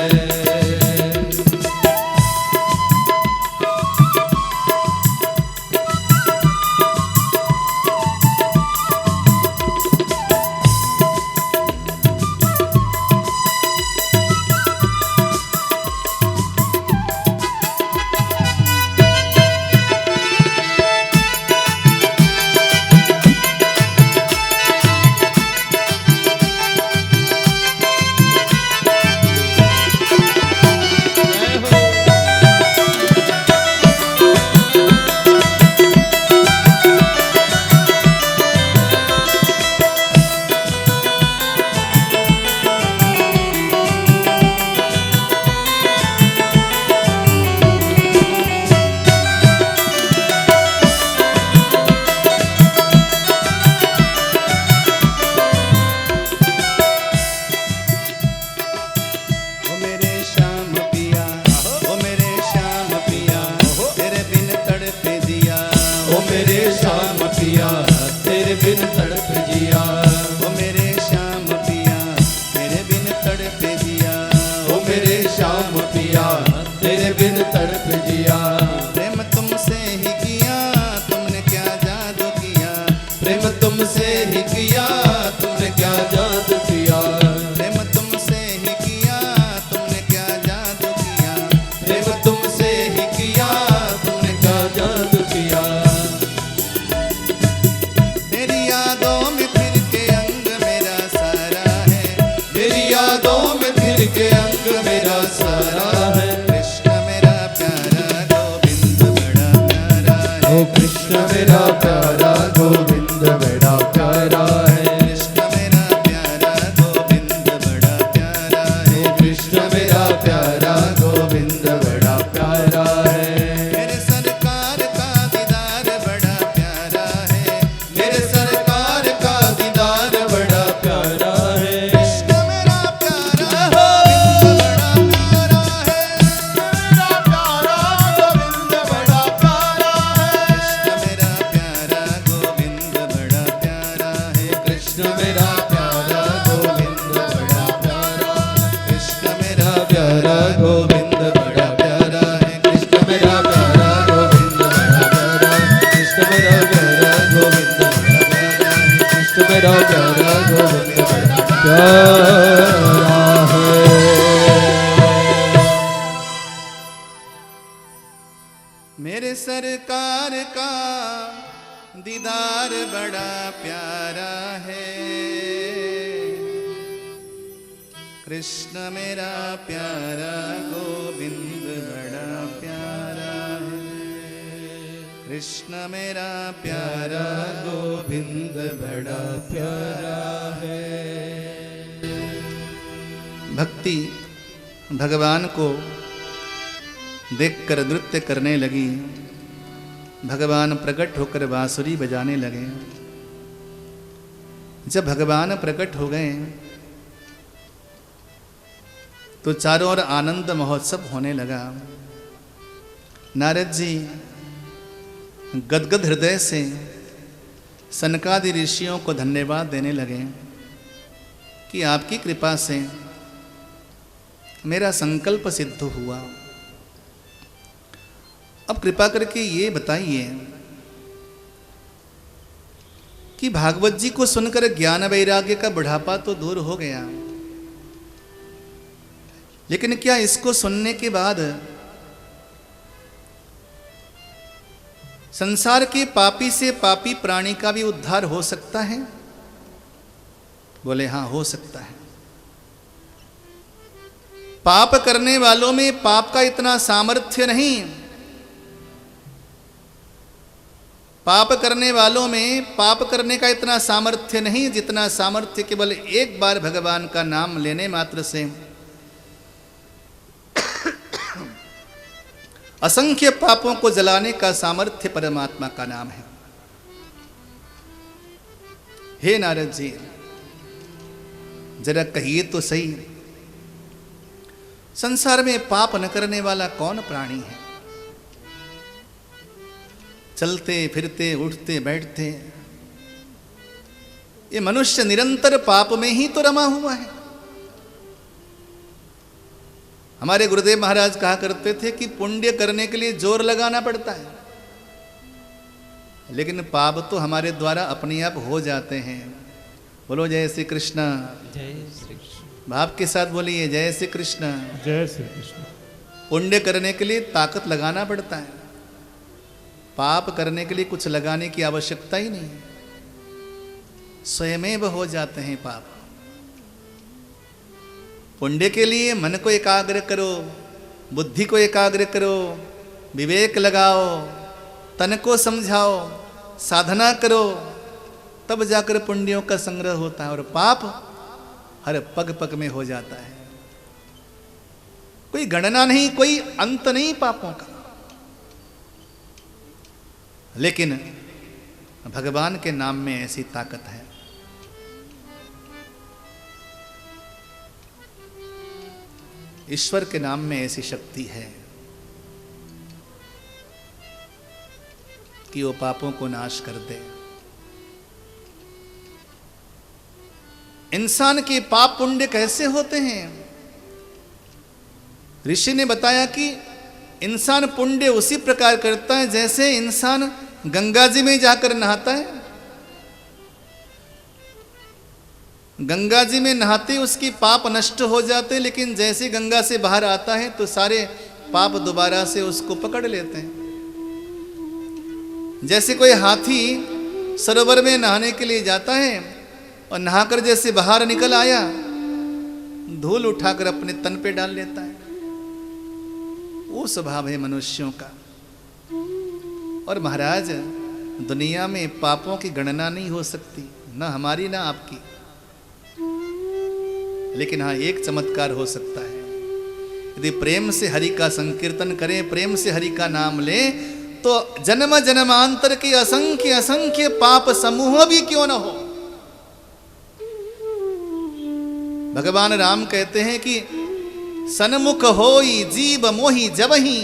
जय हो ओ मेरे श्याम पिया, ओ मेरे श्याम पिया, तेरे बिन तड़प दिया, ओ मेरे श्याम पिया तेरे बिन तड़प जिया, ओ मेरे श्याम पिया, तेरे बिन तड़प दिया, ओ मेरे श्याम पिया तेरे बिन तड़प जिया। प्रेम तुमसे ही किया तुमने क्या जादू किया, प्रेम तुमसे ही किया तुमने क्या जादू किया, प्रेम तुमसे ही किया तुमने क्या जादू किया, प्रेम तुमसे ही किया तुमने क्या जादू किया। तेरी यादों में फिर के अंग मेरा सारा है, तेरी यादों में फिर के अंग मेरा सारा है। कृष्ण मेरा प्यारा गोविंद बड़ा प्यारा है, ओ कृष्ण मेरा प्यारा गोविंद बड़ा प्यारा है, कृष्ण मेरा प्यारा गोविंद बड़ा प्यारा है, कृष्ण मेरा प्यारा गोविंद बड़ा प्यारा है। मेरे सरकार का दीदार बड़ा प्यारा है, मेरे सरकार का दीदार बड़ा प्यारा है। कृष्ण मेरा प्यारा गोविंद बड़ा प्यारा है, मेरा प्यारा गोविंद बड़ा प्यारा है, कृष्ण मेरा प्यारा गोविंद बड़ा प्यारा है, कृष्ण मेरा प्यारा गोविंद बड़ा प्यारा है, कृष्ण मेरा प्यारा गोविंद बड़ा प्यारा है, कृष्ण मेरा प्यारा गोविंद बड़ा प्यारा है, कृष्ण मेरा प्यारा गोविंद बड़ा प्यारा है, कृष्ण मेरा प्यारा गोविंद बड़ा प्यारा है। मेरे सरकार का दीदार बड़ा प्यारा है, कृष्ण मेरा प्यारा गोविंद बड़ा प्यारा है, कृष्ण मेरा प्यारा गोविंद बड़ा प्यारा है। भक्ति भगवान को देखकर नृत्य करने लगी, भगवान प्रकट होकर बांसुरी बजाने लगे। जब भगवान प्रकट हो गए तो चारों ओर आनंद महोत्सव होने लगा। नारद जी गदगद हृदय से सनकादि ऋषियों को धन्यवाद देने लगे। कि आपकी कृपा से मेरा संकल्प सिद्ध हुआ। अब कृपा करके ये बताइए कि भागवत जी को सुनकर ज्ञान वैराग्य का बुढ़ापा तो दूर हो गया, लेकिन क्या इसको सुनने के बाद संसार के पापी से पापी प्राणी का भी उद्धार हो सकता है? बोले हाँ, हो सकता है। पाप करने वालों में पाप का इतना सामर्थ्य नहीं, पाप करने वालों में पाप करने का इतना सामर्थ्य नहीं जितना सामर्थ्य केवल एक बार भगवान का नाम लेने मात्र से असंख्य पापों को जलाने का सामर्थ्य परमात्मा का नाम है। हे नारद जी, जरा कहिए तो सही, संसार में पाप न करने वाला कौन प्राणी है? चलते फिरते उठते बैठते ये मनुष्य निरंतर पाप में ही तो रमा हुआ है। हमारे गुरुदेव महाराज कहा करते थे कि पुण्य करने के लिए जोर लगाना पड़ता है, लेकिन पाप तो हमारे द्वारा अपने आप हो जाते हैं। बोलो जय श्री कृष्ण। जय श्री कृष्ण। भाव के साथ बोलिए जय श्री कृष्ण। जय श्री कृष्ण। पुण्य करने के लिए ताकत लगाना पड़ता है, पाप करने के लिए कुछ लगाने की आवश्यकता ही नहीं, स्वयमेव हो जाते हैं पाप। पुण्य के लिए मन को एकाग्र करो, बुद्धि को एकाग्र करो, विवेक लगाओ, तन को समझाओ, साधना करो, तब जाकर पुण्यों का संग्रह होता है। और पाप हर पग पग में हो जाता है, कोई गणना नहीं, कोई अंत नहीं पापों का। लेकिन भगवान के नाम में ऐसी ताकत है। ईश्वर के नाम में ऐसी शक्ति है कि वो पापों को नाश कर दे। इंसान के पाप पुण्य कैसे होते हैं? ऋषि ने बताया कि इंसान पुण्य उसी प्रकार करता है जैसे इंसान गंगा जी में जाकर नहाता है। गंगा जी में नहाते उसकी पाप नष्ट हो जाते, लेकिन जैसे गंगा से बाहर आता है तो सारे पाप दोबारा से उसको पकड़ लेते हैं। जैसे कोई हाथी सरोवर में नहाने के लिए जाता है और नहाकर जैसे बाहर निकल आया, धूल उठाकर अपने तन पे डाल लेता है। वो स्वभाव है मनुष्यों का। और महाराज, दुनिया में पापों की गणना नहीं हो सकती, ना हमारी ना आपकी। लेकिन हाँ, एक चमत्कार हो सकता है। यदि प्रेम से हरि का संकीर्तन करें, प्रेम से हरि का नाम लें, तो जन्म जन्मांतर के असंख्य असंख्य पाप समूह भी क्यों न हो। भगवान राम कहते हैं कि सन्मुख होई जीव मोहि जबहि,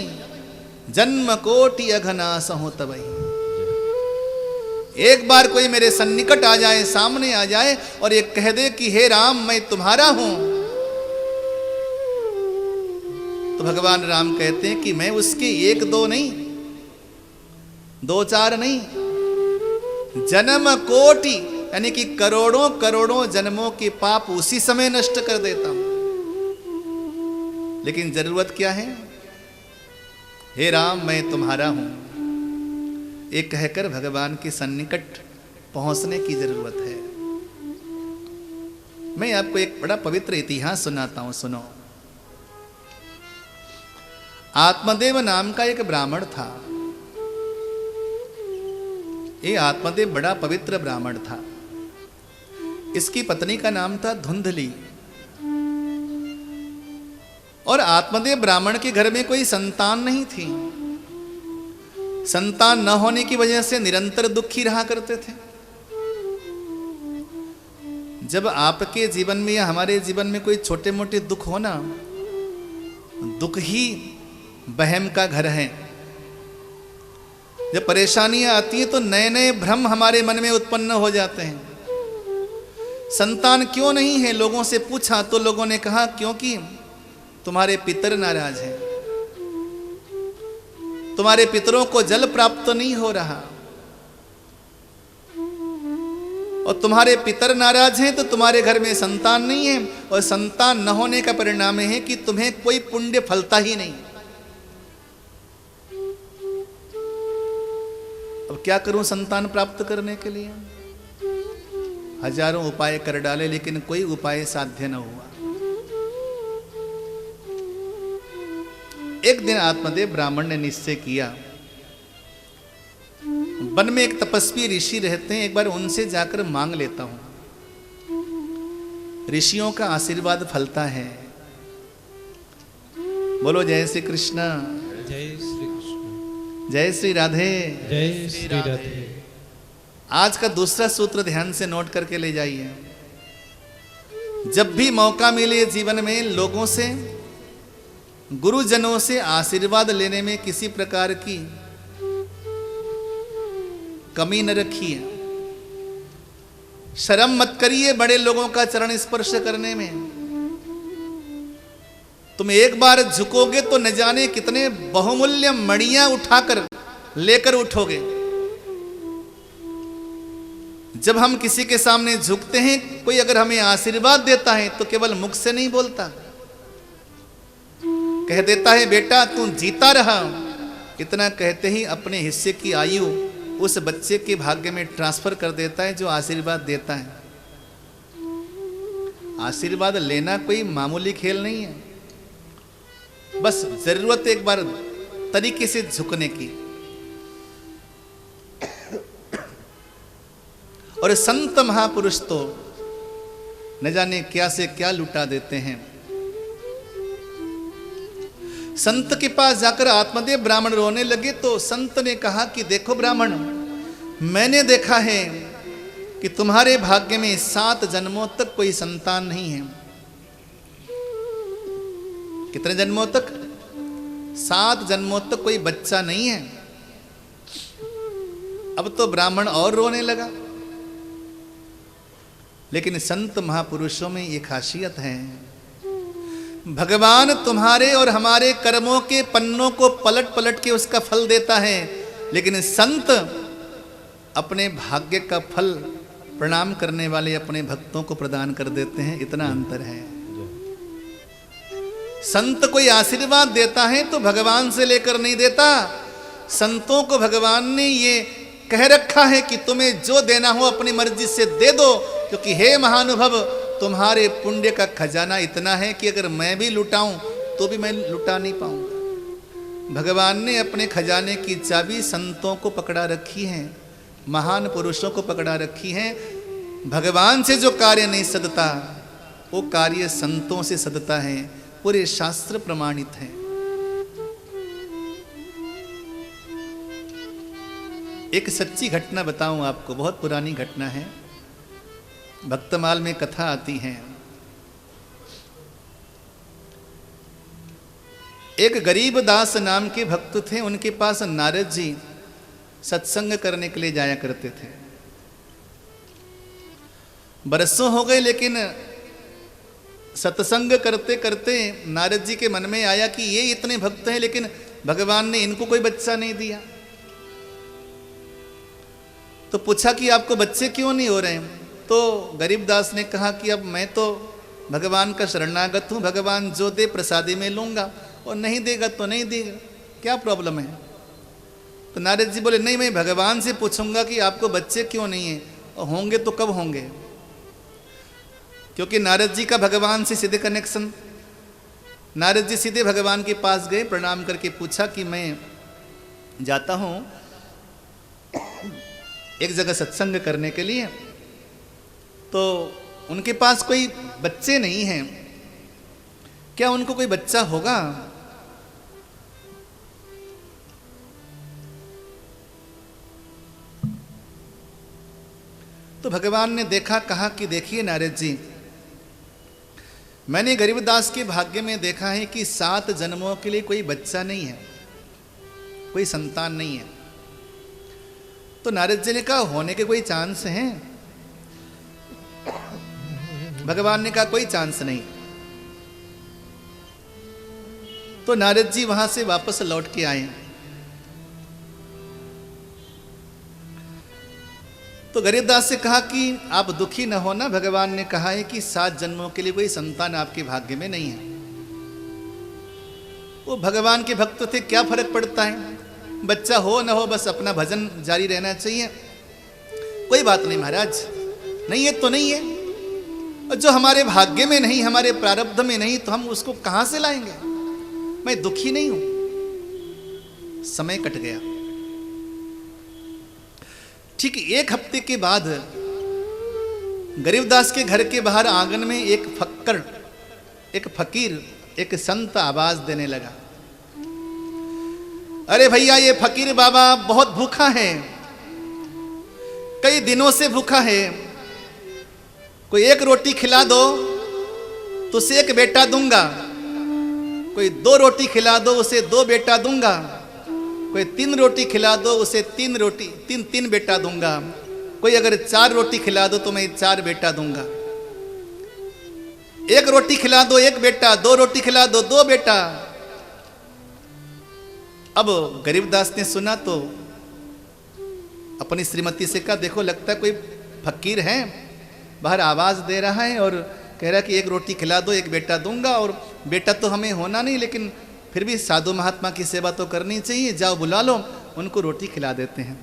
जन्म कोटि अघनास हो तबहि। एक बार कोई मेरे सन्निकट आ जाए, सामने आ जाए और ये कह दे कि हे राम मैं तुम्हारा हूं, तो भगवान राम कहते हैं कि मैं उसके एक दो नहीं, दो चार नहीं, जन्म कोटि यानी कि करोड़ों करोड़ों जन्मों के पाप उसी समय नष्ट कर देता हूं। लेकिन जरूरत क्या है? हे राम मैं तुम्हारा हूं, ये कहकर भगवान के सन्निकट पहुंचने की जरूरत है। मैं आपको एक बड़ा पवित्र इतिहास सुनाता हूं, सुनो। आत्मदेव नाम का एक ब्राह्मण था। ये आत्मदेव बड़ा पवित्र ब्राह्मण था। इसकी पत्नी का नाम था धुंधली। और आत्मदेव ब्राह्मण के घर में कोई संतान नहीं थी। संतान न होने की वजह से निरंतर दुखी रहा करते थे। जब आपके जीवन में या हमारे जीवन में कोई छोटे मोटे दुख हो ना, दुख ही वहम का घर है। जब परेशानियां आती हैं तो नए नए भ्रम हमारे मन में उत्पन्न हो जाते हैं। संतान क्यों नहीं है, लोगों से पूछा तो लोगों ने कहा क्योंकि तुम्हारे पितर नाराज हैं, तुम्हारे पितरों को जल प्राप्त नहीं हो रहा, और तुम्हारे पितर नाराज हैं तो तुम्हारे घर में संतान नहीं है, और संतान न होने का परिणाम है कि तुम्हें कोई पुण्य फलता ही नहीं। अब क्या करूं संतान प्राप्त करने के लिए? हजारों उपाय कर डाले लेकिन कोई उपाय साध्य न हुआ। एक दिन आत्मदेव ब्राह्मण ने निश्चय किया, वन में एक तपस्वी ऋषि रहते हैं, एक बार उनसे जाकर मांग लेता हूं। ऋषियों का आशीर्वाद फलता है। बोलो जय श्री कृष्ण, जय श्री कृष्ण, जय श्री राधे, जय श्री राधे। आज का दूसरा सूत्र ध्यान से नोट करके ले जाइए। जब भी मौका मिले जीवन में लोगों से, गुरुजनों से आशीर्वाद लेने में किसी प्रकार की कमी न रखिए। शर्म मत करिए बड़े लोगों का चरण स्पर्श करने में। तुम एक बार झुकोगे तो न जाने कितने बहुमूल्य मणियां उठाकर लेकर उठोगे। जब हम किसी के सामने झुकते हैं, कोई अगर हमें आशीर्वाद देता है तो केवल मुख से नहीं बोलता, कह देता है बेटा तू जीता रहा। इतना कहते ही अपने हिस्से की आयु उस बच्चे के भाग्य में ट्रांसफर कर देता है जो आशीर्वाद देता है। आशीर्वाद लेना कोई मामूली खेल नहीं है, बस जरूरत एक बार तरीके से झुकने की। और संत महापुरुष तो न जाने क्या से क्या लुटा देते हैं। संत के पास जाकर आत्मदेव ब्राह्मण रोने लगे तो संत ने कहा कि देखो ब्राह्मण, मैंने देखा है कि तुम्हारे भाग्य में 7 जन्मों तक कोई संतान नहीं है। कितने जन्मों तक? 7 जन्मों तक कोई बच्चा नहीं है। अब तो ब्राह्मण और रोने लगा। लेकिन संत महापुरुषों में एक खासियत है, भगवान तुम्हारे और हमारे कर्मों के पन्नों को पलट पलट के उसका फल देता है, लेकिन संत अपने भाग्य का फल प्रणाम करने वाले अपने भक्तों को प्रदान कर देते हैं। इतना अंतर है। संत कोई आशीर्वाद देता है तो भगवान से लेकर नहीं देता। संतों को भगवान ने ये कह रखा है कि तुम्हें जो देना हो अपनी मर्जी से दे दो, क्योंकि हे महानुभव तुम्हारे पुण्य का खजाना इतना है कि अगर मैं भी लुटाऊं तो भी मैं लुटा नहीं पाऊंगा। भगवान ने अपने खजाने की चाबी संतों को पकड़ा रखी है, महान पुरुषों को पकड़ा रखी है। भगवान से जो कार्य नहीं सदता वो कार्य संतों से सदता है। पूरे शास्त्र प्रमाणित है। एक सच्ची घटना बताऊं आपको, बहुत पुरानी घटना है। भक्तमाल में कथा आती है। एक गरीब दास नाम के भक्त थे, उनके पास नारद जी सत्संग करने के लिए जाया करते थे। बरसों हो गए, लेकिन सत्संग करते करते नारद जी के मन में आया कि ये इतने भक्त हैं लेकिन भगवान ने इनको कोई बच्चा नहीं दिया। तो पूछा कि आपको बच्चे क्यों नहीं हो रहे हैं? तो गरीबदास ने कहा कि अब मैं तो भगवान का शरणागत हूँ, भगवान जो दे प्रसादी में लूँगा और नहीं देगा तो नहीं देगा, क्या प्रॉब्लम है? तो नारद जी बोले नहीं, मैं भगवान से पूछूंगा कि आपको बच्चे क्यों नहीं हैं, और होंगे तो कब होंगे? क्योंकि नारद जी का भगवान से सीधे कनेक्शन। नारद जी सीधे भगवान के पास गए, प्रणाम करके पूछा कि मैं जाता हूँ एक जगह सत्संग करने के लिए, तो उनके पास कोई बच्चे नहीं हैं, क्या उनको कोई बच्चा होगा? तो भगवान ने देखा, कहा कि देखिए नारद जी, मैंने गरीबदास के भाग्य में देखा है कि 7 जन्मों के लिए कोई बच्चा नहीं है, कोई संतान नहीं है। तो नारद जी ने कहा होने के कोई चांस हैं? भगवान ने कहा कोई चांस नहीं। तो नारद जी वहां से वापस लौट के आए। तो गरीबदास से कहा कि आप दुखी न हो ना, भगवान ने कहा है कि 7 जन्मों के लिए कोई संतान आपके भाग्य में नहीं है। वो भगवान के भक्त थे, क्या फर्क पड़ता है, बच्चा हो न हो बस अपना भजन जारी रहना चाहिए। कोई बात नहीं महाराज, नहीं है तो नहीं है, और जो हमारे भाग्य में नहीं, हमारे प्रारब्ध में नहीं, तो हम उसको कहां से लाएंगे। मैं दुखी नहीं हूं। समय कट गया। ठीक 1 हफ्ते के बाद गरीबदास के घर के बाहर आंगन में एक फकीर, एक संत आवाज देने लगा, अरे भैया ये फकीर बाबा बहुत भूखा है, कई दिनों से भूखा है, कोई 1 रोटी खिला दो तो उसे 1 बेटा दूंगा, कोई 2 रोटी खिला दो उसे 2 बेटा दूंगा, कोई 3 रोटी खिला दो उसे 3 बेटा दूंगा, कोई अगर 4 रोटी खिला दो तो मैं 4 बेटा दूंगा। 1 रोटी खिला दो 1 बेटा, 2 रोटी खिला दो 2 बेटा। अब गरीबदास ने सुना तो अपनी श्रीमती से कहा, देखो लगता है कोई फकीर है, बाहर आवाज दे रहा है और कह रहा है कि 1 रोटी खिला दो 1 बेटा दूंगा, और बेटा तो हमें होना नहीं, लेकिन फिर भी साधु महात्मा की सेवा तो करनी चाहिए, जाओ बुला लो, उनको रोटी खिला देते हैं।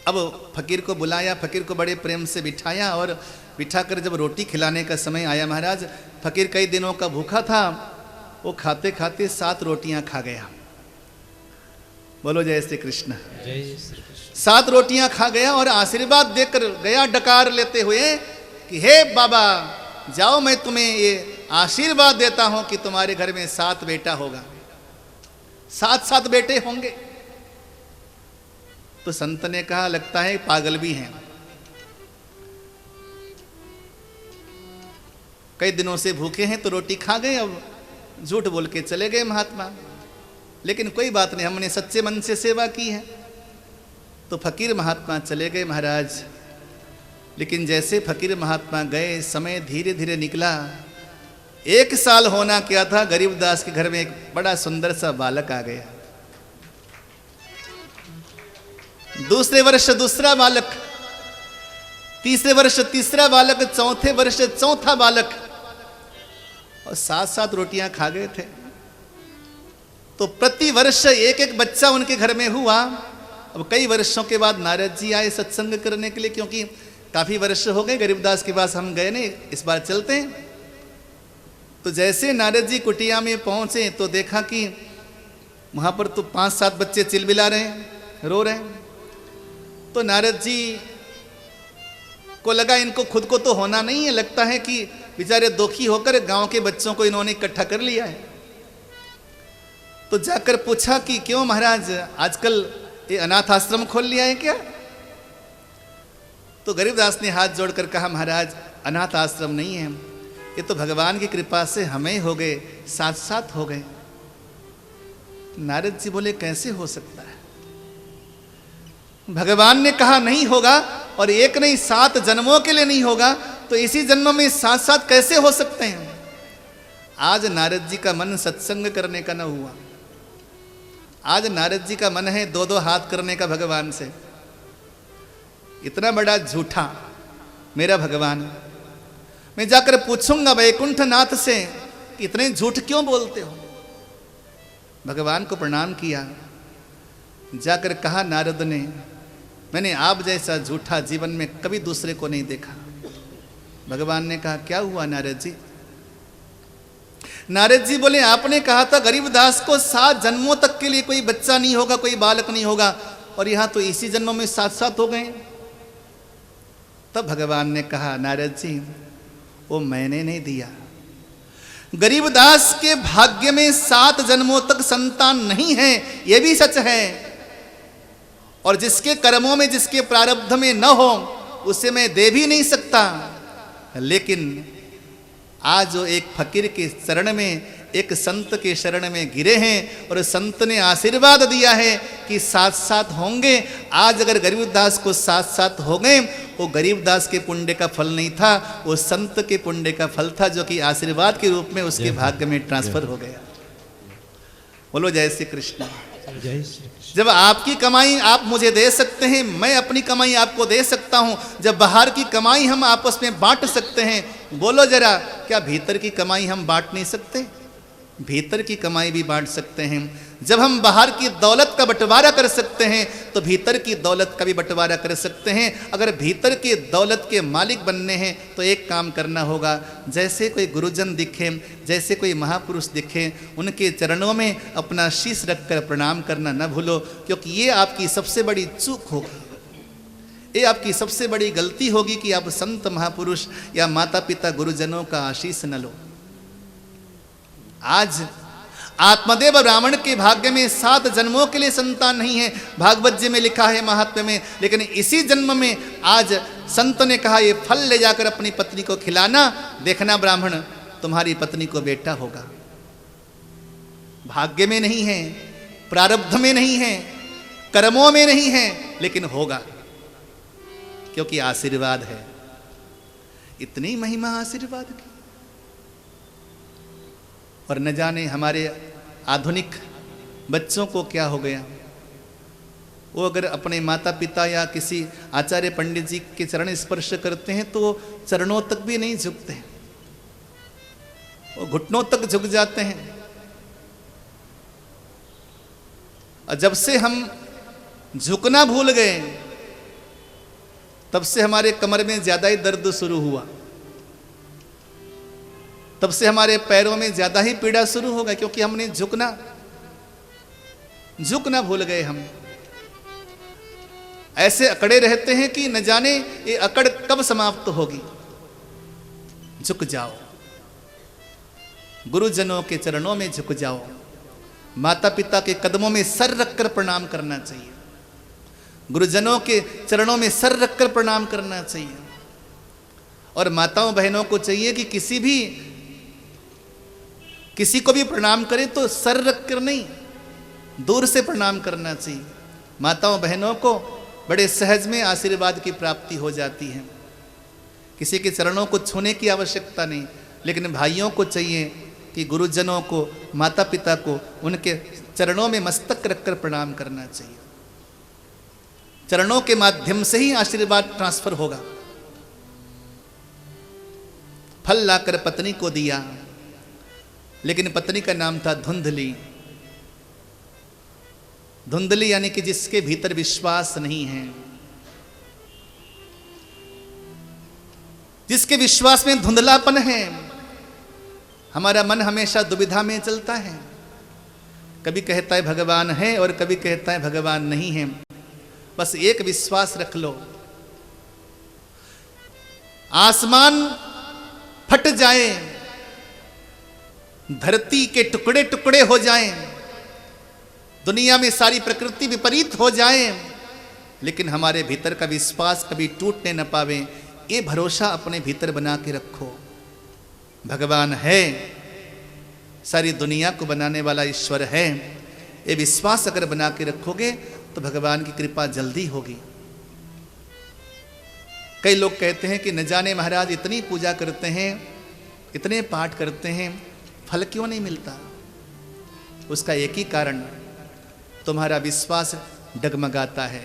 अब फकीर को बुलाया, फकीर को बड़े प्रेम से बिठाया, और बिठाकर जब रोटी खिलाने का समय आया महाराज, फकीर कई दिनों का भूखा था, वो खाते खाते 7 रोटियां खा गया। बोलो जय श्री कृष्ण। जय श्री कृष्ण। 7 रोटियां खा गया और आशीर्वाद देकर गया डकार लेते हुए कि हे बाबा जाओ, मैं तुम्हें ये आशीर्वाद देता हूं कि तुम्हारे घर में 7 बेटा होगा, 7 बेटे होंगे। तो संत ने कहा लगता है पागल भी हैं, कई दिनों से भूखे हैं तो रोटी खा गए, अब झूठ बोल के चले गए महात्मा। लेकिन कोई बात नहीं, हमने सच्चे मन से सेवा की है। तो फकीर महात्मा चले गए महाराज। लेकिन जैसे फकीर महात्मा गए, समय धीरे धीरे निकला। 1 साल होना क्या था, गरीबदास के घर में एक बड़ा सुंदर सा बालक आ गया। दूसरे वर्ष दूसरा बालक, तीसरे वर्ष तीसरा बालक, चौथे वर्ष चौथा बालक, और 7 रोटियां खा गए थे। तो प्रति वर्ष 1 बच्चा उनके घर में हुआ। अब कई वर्षों के बाद नारद जी आए सत्संग करने के लिए, क्योंकि काफी वर्ष हो गए गरीबदास के पास हम गए नहीं, इस बार चलते हैं। तो जैसे नारद जी कुटिया में पहुंचे तो देखा कि वहां पर तो 5-7 बच्चे चिल्लाए रहे हैं, रो रहे हैं। तो नारद जी को लगा इनको खुद को तो होना नहीं है, लगता है कि बेचारे दुखी होकर गांव के बच्चों को इन्होंने इकट्ठा कर लिया है। तो जाकर पूछा कि क्यों महाराज आजकल ये अनाथ आश्रम खोल लिया है क्या। तो गरीबदास ने हाथ जोड़कर कहा महाराज अनाथ आश्रम नहीं है, ये तो भगवान की कृपा से हमें हो गए, 7 हो गए। नारद जी बोले कैसे हो सकता है, भगवान ने कहा नहीं होगा, और 1 नहीं 7 जन्मों के लिए नहीं होगा, तो इसी जन्म में 7 कैसे हो सकते हैं। आज नारद जी का मन सत्संग करने का न हुआ। आज नारद जी का मन है 2-2 हाथ करने का भगवान से। इतना बड़ा झूठा मेरा भगवान। मैं जाकर पूछूंगा वैकुंठ नाथ से कि इतने झूठ क्यों बोलते हो। भगवान को प्रणाम किया, जाकर कहा नारद ने मैंने आप जैसा झूठा जीवन में कभी दूसरे को नहीं देखा। भगवान ने कहा क्या हुआ नारद जी। नारद जी बोले आपने कहा था गरीबदास को 7 जन्मों तक के लिए कोई बच्चा नहीं होगा, कोई बालक नहीं होगा, और यहां तो इसी जन्म में 7 हो गए। तब भगवान ने कहा नारद जी वो मैंने नहीं दिया, गरीबदास के भाग्य में 7 जन्मों तक संतान नहीं है, यह भी सच है। और जिसके कर्मों में जिसके प्रारब्ध में न हो उसे मैं दे भी नहीं सकता। लेकिन आज जो एक फकीर के शरण में, एक संत के शरण में गिरे हैं और संत ने आशीर्वाद दिया है कि 7 होंगे। आज अगर गरीबदास को 7 हो गए, वो गरीबदास के पुण्य का फल नहीं था, वो संत के पुण्य का फल था, जो कि आशीर्वाद के रूप में उसके भाग्य में ट्रांसफर हो गया। बोलो जय श्री कृष्ण। जय श्री कृष्ण। जब आपकी कमाई आप मुझे दे सकते हैं, मैं अपनी कमाई आपको दे सकता हूं, जब बाहर की कमाई हम आपस में बांट सकते हैं, बोलो जरा, क्या भीतर की कमाई हम बांट नहीं सकते? भीतर की कमाई भी बांट सकते हैं। जब हम बाहर की दौलत का बंटवारा कर सकते हैं, तो भीतर की दौलत का भी बंटवारा कर सकते हैं। अगर भीतर की दौलत के मालिक बनने हैं तो एक काम करना होगा, जैसे कोई गुरुजन दिखे, जैसे कोई महापुरुष दिखे, उनके चरणों में अपना शीश रखकर प्रणाम करना न भूलो, क्योंकि ये आपकी सबसे बड़ी चूक होगी, ये आपकी सबसे बड़ी गलती होगी कि आप संत महापुरुष या माता पिता गुरुजनों का आशीष न लो। आज आत्मदेव ब्राह्मण के भाग्य में 7 जन्मों के लिए संतान नहीं है, भागवत जी में लिखा है महात्म्य में, लेकिन इसी जन्म में आज संत ने कहा ये फल ले जाकर अपनी पत्नी को खिलाना, देखना ब्राह्मण तुम्हारी पत्नी को बेटा होगा। भाग्य में नहीं है, प्रारब्ध में नहीं है, कर्मों में नहीं है, लेकिन होगा, क्योंकि आशीर्वाद है। इतनी महिमा आशीर्वाद की। और न जाने हमारे आधुनिक बच्चों को क्या हो गया, वो अगर अपने माता पिता या किसी आचार्य पंडित जी के चरण स्पर्श करते हैं तो वो चरणों तक भी नहीं झुकते, वो घुटनों तक झुक जाते हैं। और जब से हम झुकना भूल गए, तब से हमारे कमर में ज्यादा ही दर्द शुरू हुआ, तब से हमारे पैरों में ज्यादा ही पीड़ा शुरू होगा, क्योंकि हमने झुकना भूल गए। हम ऐसे अकड़े रहते हैं कि न जाने ये अकड़ कब समाप्त होगी। झुक जाओ, गुरुजनों के चरणों में झुक जाओ, माता पिता के कदमों में सर रखकर प्रणाम करना चाहिए, गुरुजनों के चरणों में सर रखकर प्रणाम करना चाहिए। और माताओं बहनों को चाहिए कि किसी को भी प्रणाम करें तो सर रखकर नहीं, दूर से प्रणाम करना चाहिए। माताओं बहनों को बड़े सहज में आशीर्वाद की प्राप्ति हो जाती है, किसी के चरणों को छूने की आवश्यकता नहीं। लेकिन भाइयों को चाहिए कि गुरुजनों को, माता पिता को उनके चरणों में मस्तक रखकर प्रणाम करना चाहिए। चरणों के माध्यम से ही आशीर्वाद ट्रांसफर होगा। फल लाकर पत्नी को दिया, लेकिन पत्नी का नाम था धुंधली। धुंधली यानी कि जिसके भीतर विश्वास नहीं है, जिसके विश्वास में धुंधलापन है। हमारा मन हमेशा दुविधा में चलता है, कभी कहता है भगवान है और कभी कहता है भगवान नहीं है। बस एक विश्वास रख लो, आसमान फट जाए, धरती के टुकड़े टुकड़े हो जाएं, दुनिया में सारी प्रकृति विपरीत हो जाए, लेकिन हमारे भीतर का विश्वास कभी टूटने न पावे, ये भरोसा अपने भीतर बना के रखो। भगवान है, सारी दुनिया को बनाने वाला ईश्वर है, ये विश्वास अगर बना के रखोगे तो भगवान की कृपा जल्दी होगी। कई लोग कहते हैं कि न जाने महाराज इतनी पूजा करते हैं, इतने पाठ करते हैं, फल क्यों नहीं मिलता? उसका एक ही कारण, तुम्हारा विश्वास डगमगाता है।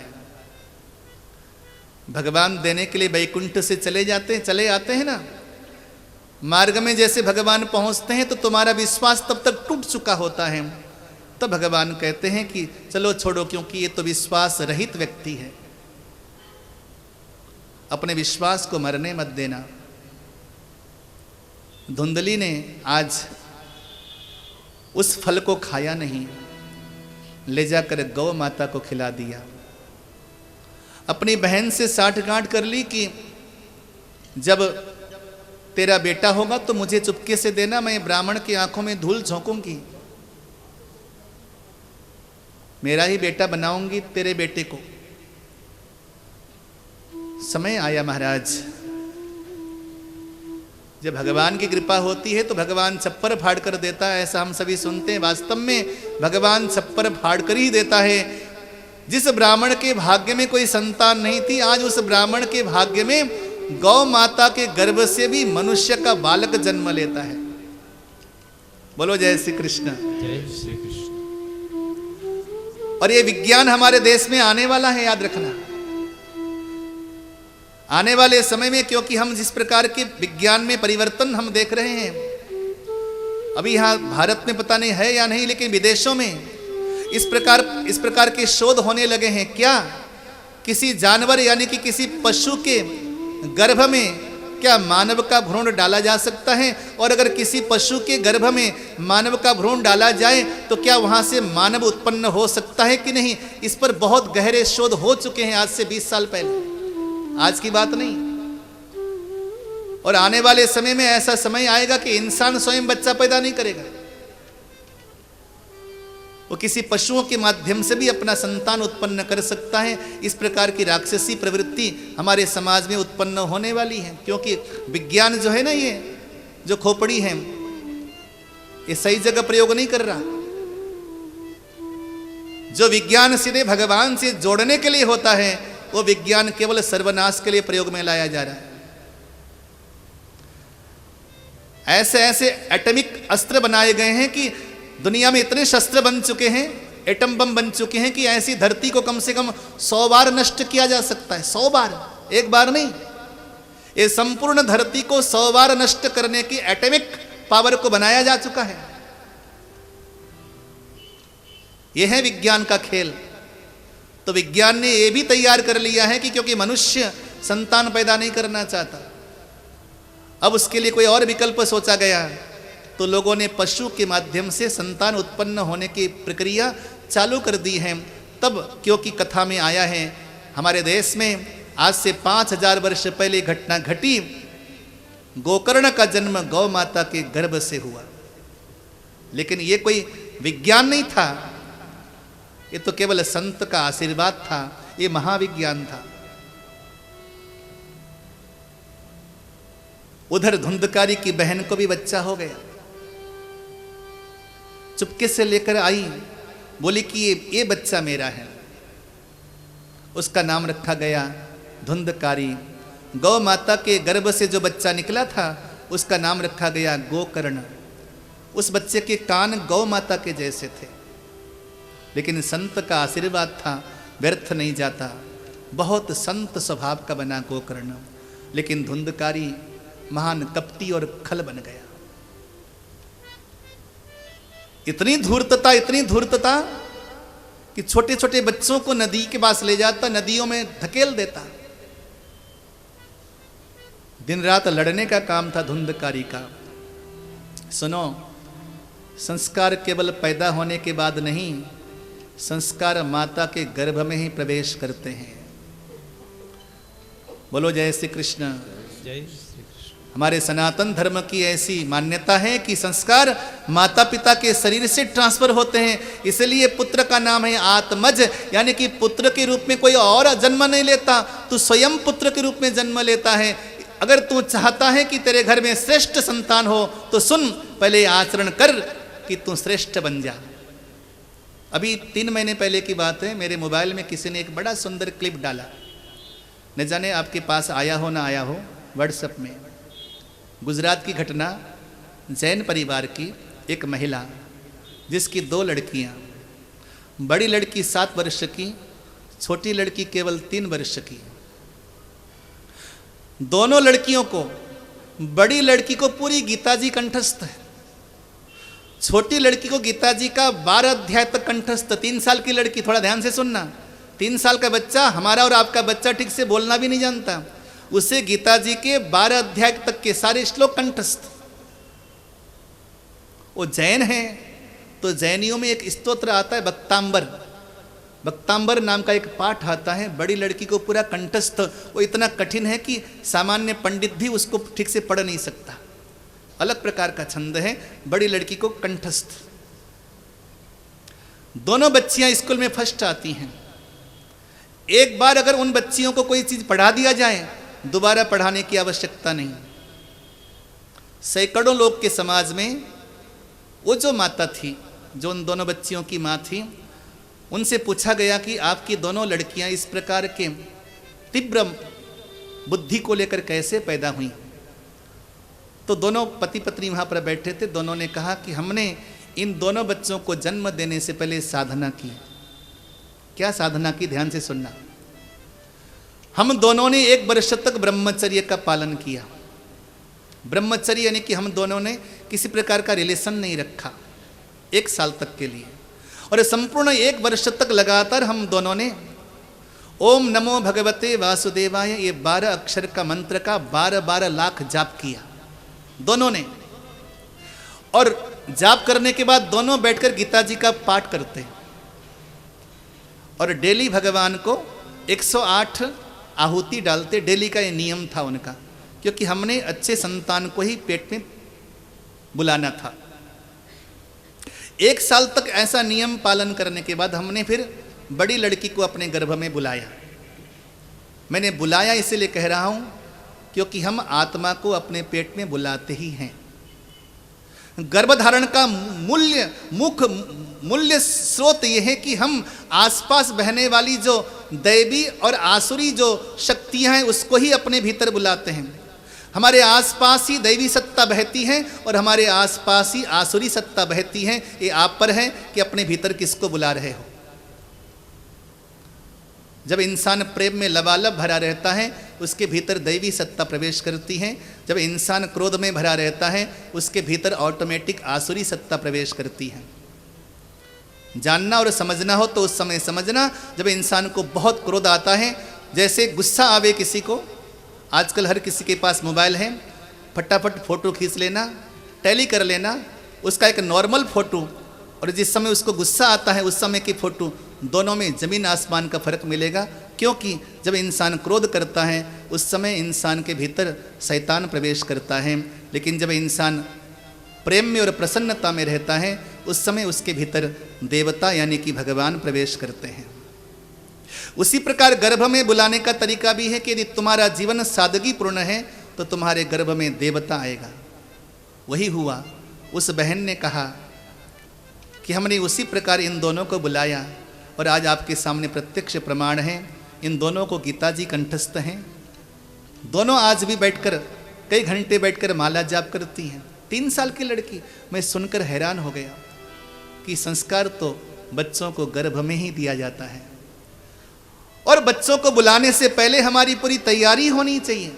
भगवान देने के लिए वैकुंठ से चले आते हैं ना, मार्ग में जैसे भगवान पहुंचते हैं तो तुम्हारा विश्वास तब तक टूट चुका होता है। तब भगवान कहते हैं कि चलो छोड़ो, क्योंकि ये तो विश्वास रहित व्यक्ति है, अपने विश्वास को मरने मत देना। धुंधली ने आज उस फल को खाया नहीं, ले जाकर गौ माता को खिला दिया। अपनी बहन से साठगांठ कर ली कि जब तेरा बेटा होगा तो मुझे चुपके से देना, मैं ब्राह्मण की आंखों में धूल झोंकूंगी, मेरा ही बेटा बनाऊंगी तेरे बेटे को। समय आया महाराज, जब भगवान की कृपा होती है तो भगवान छप्पर फाड़ कर देता है, ऐसा हम सभी सुनते हैं। वास्तव में भगवान छप्पर फाड़ कर ही देता है। जिस ब्राह्मण के भाग्य में कोई संतान नहीं थी, आज उस ब्राह्मण के भाग्य में गौ माता के गर्भ से भी मनुष्य का बालक जन्म लेता है। बोलो जय श्री कृष्ण। जय श्री कृष्ण। और ये विज्ञान हमारे देश में आने वाला है, याद रखना। आने वाले समय में, क्योंकि हम जिस प्रकार के विज्ञान में परिवर्तन हम देख रहे हैं, अभी यहाँ भारत में पता नहीं है या नहीं, लेकिन विदेशों में इस प्रकार के शोध होने लगे हैं। क्या किसी जानवर यानी कि किसी पशु के गर्भ में क्या मानव का भ्रूण डाला जा सकता है? और अगर किसी पशु के गर्भ में मानव का भ्रूण डाला जाए तो क्या वहां से मानव उत्पन्न हो सकता है कि नहीं? इस पर बहुत गहरे शोध हो चुके हैं आज से 20 साल पहले, आज की बात नहीं। और आने वाले समय में ऐसा समय आएगा कि इंसान स्वयं बच्चा पैदा नहीं करेगा, वो किसी पशुओं के माध्यम से भी अपना संतान उत्पन्न कर सकता है। इस प्रकार की राक्षसी प्रवृत्ति हमारे समाज में उत्पन्न होने वाली है, क्योंकि विज्ञान जो है ना, ये जो खोपड़ी है, ये सही जगह प्रयोग नहीं कर रहा। जो विज्ञान सीधे भगवान से जोड़ने के लिए होता है, वो विज्ञान केवल सर्वनाश के लिए प्रयोग में लाया जा रहा है। ऐसे ऐसे एटॉमिक अस्त्र बनाए गए हैं कि दुनिया में इतने शस्त्र बन चुके हैं, एटम बम बन चुके हैं कि ऐसी धरती को कम से कम 100 बार नष्ट किया जा सकता है। 100 बार, एक बार नहीं। ये संपूर्ण धरती को 100 बार नष्ट करने की एटॉमिक पावर को बनाया जा चुका है। यह है विज्ञान का खेल। तो विज्ञान ने यह भी तैयार कर लिया है कि क्योंकि मनुष्य संतान पैदा नहीं करना चाहता, अब उसके लिए कोई और विकल्प सोचा गया, तो लोगों ने पशु के माध्यम से संतान उत्पन्न होने की प्रक्रिया चालू कर दी है। तब क्योंकि कथा में आया है, हमारे देश में आज से 5000 वर्ष पहले घटना घटी, गोकर्ण का जन्म गौ माता के गर्भ से हुआ। लेकिन ये कोई विज्ञान नहीं था, ये तो केवल संत का आशीर्वाद था, ये महाविज्ञान था। उधर धुंधकारी की बहन को भी बच्चा हो गया, चुपके से लेकर आई, बोली कि ये बच्चा मेरा है। उसका नाम रखा गया धुंधकारी। गौ माता के गर्भ से जो बच्चा निकला था, उसका नाम रखा गया गोकर्ण। उस बच्चे के कान गौ माता के जैसे थे, लेकिन संत का आशीर्वाद था, व्यर्थ नहीं जाता। बहुत संत स्वभाव का बना गोकर्ण, लेकिन धुंधकारी महान कपटी और खल बन गया। इतनी धूर्तता कि छोटे छोटे बच्चों को नदी के पास ले जाता, नदियों में धकेल देता। दिन रात लड़ने का काम था धुंधकारी का। सुनो, संस्कार केवल पैदा होने के बाद नहीं, संस्कार माता के गर्भ में ही प्रवेश करते हैं। बोलो जय श्री कृष्ण। जय श्री कृष्ण। हमारे सनातन धर्म की ऐसी मान्यता है कि संस्कार माता पिता के शरीर से ट्रांसफर होते हैं। इसलिए पुत्र का नाम है आत्मज, यानी कि पुत्र के रूप में कोई और जन्म नहीं लेता, तू स्वयं पुत्र के रूप में जन्म लेता है। अगर तू चाहता है कि तेरे घर में श्रेष्ठ संतान हो, तो सुन, पहले आचरण कर कि तू श्रेष्ठ बन जा। अभी 3 महीने पहले की बात है, मेरे मोबाइल में किसी ने एक बड़ा सुंदर क्लिप डाला, न जाने आपके पास आया हो ना आया हो, व्हाट्सएप में। गुजरात की घटना, जैन परिवार की एक महिला जिसकी 2 लड़कियां, बड़ी लड़की 7 वर्ष की, छोटी लड़की केवल 3 वर्ष की। दोनों लड़कियों को, बड़ी लड़की को पूरी गीता जी कंठस्थ है, छोटी लड़की को गीता जी का 12 अध्याय तक कंठस्थ। 3 साल की लड़की, थोड़ा ध्यान से सुनना, 3 साल का बच्चा, हमारा और आपका बच्चा ठीक से बोलना भी नहीं जानता, उसे गीता जी के 12 अध्याय तक के सारे श्लोक कंठस्थ। वो जैन है, तो जैनियों में एक स्तोत्र आता है भक्तांबर, भक्तांबर नाम का एक पाठ आता है, बड़ी लड़की को पूरा कंठस्थ। वो इतना कठिन है कि सामान्य पंडित भी उसको ठीक से पढ़ नहीं सकता, अलग प्रकार का छंद है, बड़ी लड़की को कंठस्थ। दोनों बच्चियां स्कूल में फर्स्ट आती हैं। एक बार अगर उन बच्चियों को कोई चीज पढ़ा दिया जाए, दोबारा पढ़ाने की आवश्यकता नहीं। सैकड़ों लोग के समाज में वो जो माता थी, जो उन दोनों बच्चियों की माँ थी, उनसे पूछा गया कि आपकी दोनों लड़कियां इस प्रकार के तीव्र बुद्धि को लेकर कैसे पैदा हुई। तो दोनों पति पत्नी वहां पर बैठे थे। दोनों ने कहा कि हमने इन दोनों बच्चों को जन्म देने से पहले साधना की। क्या साधना की, ध्यान से सुनना। हम दोनों ने 1 वर्ष तक ब्रह्मचर्य का पालन किया। ब्रह्मचर्य यानी कि हम दोनों ने किसी प्रकार का रिलेशन नहीं रखा 1 साल तक के लिए, और संपूर्ण 1 वर्ष तक लगातार हम दोनों ने ओम नमो भगवते वासुदेवाय ये 12 अक्षर का मंत्र का 12 लाख जाप किया दोनों ने। और जाप करने के बाद दोनों बैठकर गीता जी का पाठ करते और डेली भगवान को 108 आहुति डालते। डेली का ये नियम था उनका, क्योंकि हमने अच्छे संतान को ही पेट में बुलाना था। 1 साल तक ऐसा नियम पालन करने के बाद हमने फिर बड़ी लड़की को अपने गर्भ में बुलाया। मैंने बुलाया इसलिए कह रहा हूं क्योंकि हम आत्मा को अपने पेट में बुलाते ही हैं। गर्भधारण का मूल्य स्रोत यह है कि हम आसपास बहने वाली जो दैवी और आसुरी जो शक्तियां हैं उसको ही अपने भीतर बुलाते हैं। हमारे आसपास ही दैवी सत्ता बहती है और हमारे आसपास ही आसुरी सत्ता बहती है। ये आप पर है कि अपने भीतर किसको बुला रहे हो। जब इंसान प्रेम में लबालब भरा रहता है उसके भीतर दैवी सत्ता प्रवेश करती है। जब इंसान क्रोध में भरा रहता है उसके भीतर ऑटोमेटिक आसुरी सत्ता प्रवेश करती है। जानना और समझना हो तो उस समय समझना जब इंसान को बहुत क्रोध आता है, जैसे गुस्सा आवे किसी को। आजकल हर किसी के पास मोबाइल है, फटाफट फ़ोटो खींच लेना, टैली कर लेना उसका एक नॉर्मल फ़ोटो और जिस समय उसको गुस्सा आता है उस समय की फ़ोटो, दोनों में ज़मीन आसमान का फ़र्क मिलेगा। क्योंकि जब इंसान क्रोध करता है उस समय इंसान के भीतर शैतान प्रवेश करता है, लेकिन जब इंसान प्रेम में और प्रसन्नता में रहता है उस समय उसके भीतर देवता यानी कि भगवान प्रवेश करते हैं। उसी प्रकार गर्भ में बुलाने का तरीका भी है कि यदि तुम्हारा जीवन सादगी पूर्ण है तो तुम्हारे गर्भ में देवता आएगा। वही हुआ। उस बहन ने कहा कि हमने उसी प्रकार इन दोनों को बुलाया और आज आपके सामने प्रत्यक्ष प्रमाण है। इन दोनों को गीता जी कंठस्थ हैं। दोनों आज भी बैठकर कई घंटे बैठकर माला जाप करती हैं। 3 साल की लड़की। मैं सुनकर हैरान हो गया कि संस्कार तो बच्चों को गर्भ में ही दिया जाता है और बच्चों को बुलाने से पहले हमारी पूरी तैयारी होनी चाहिए।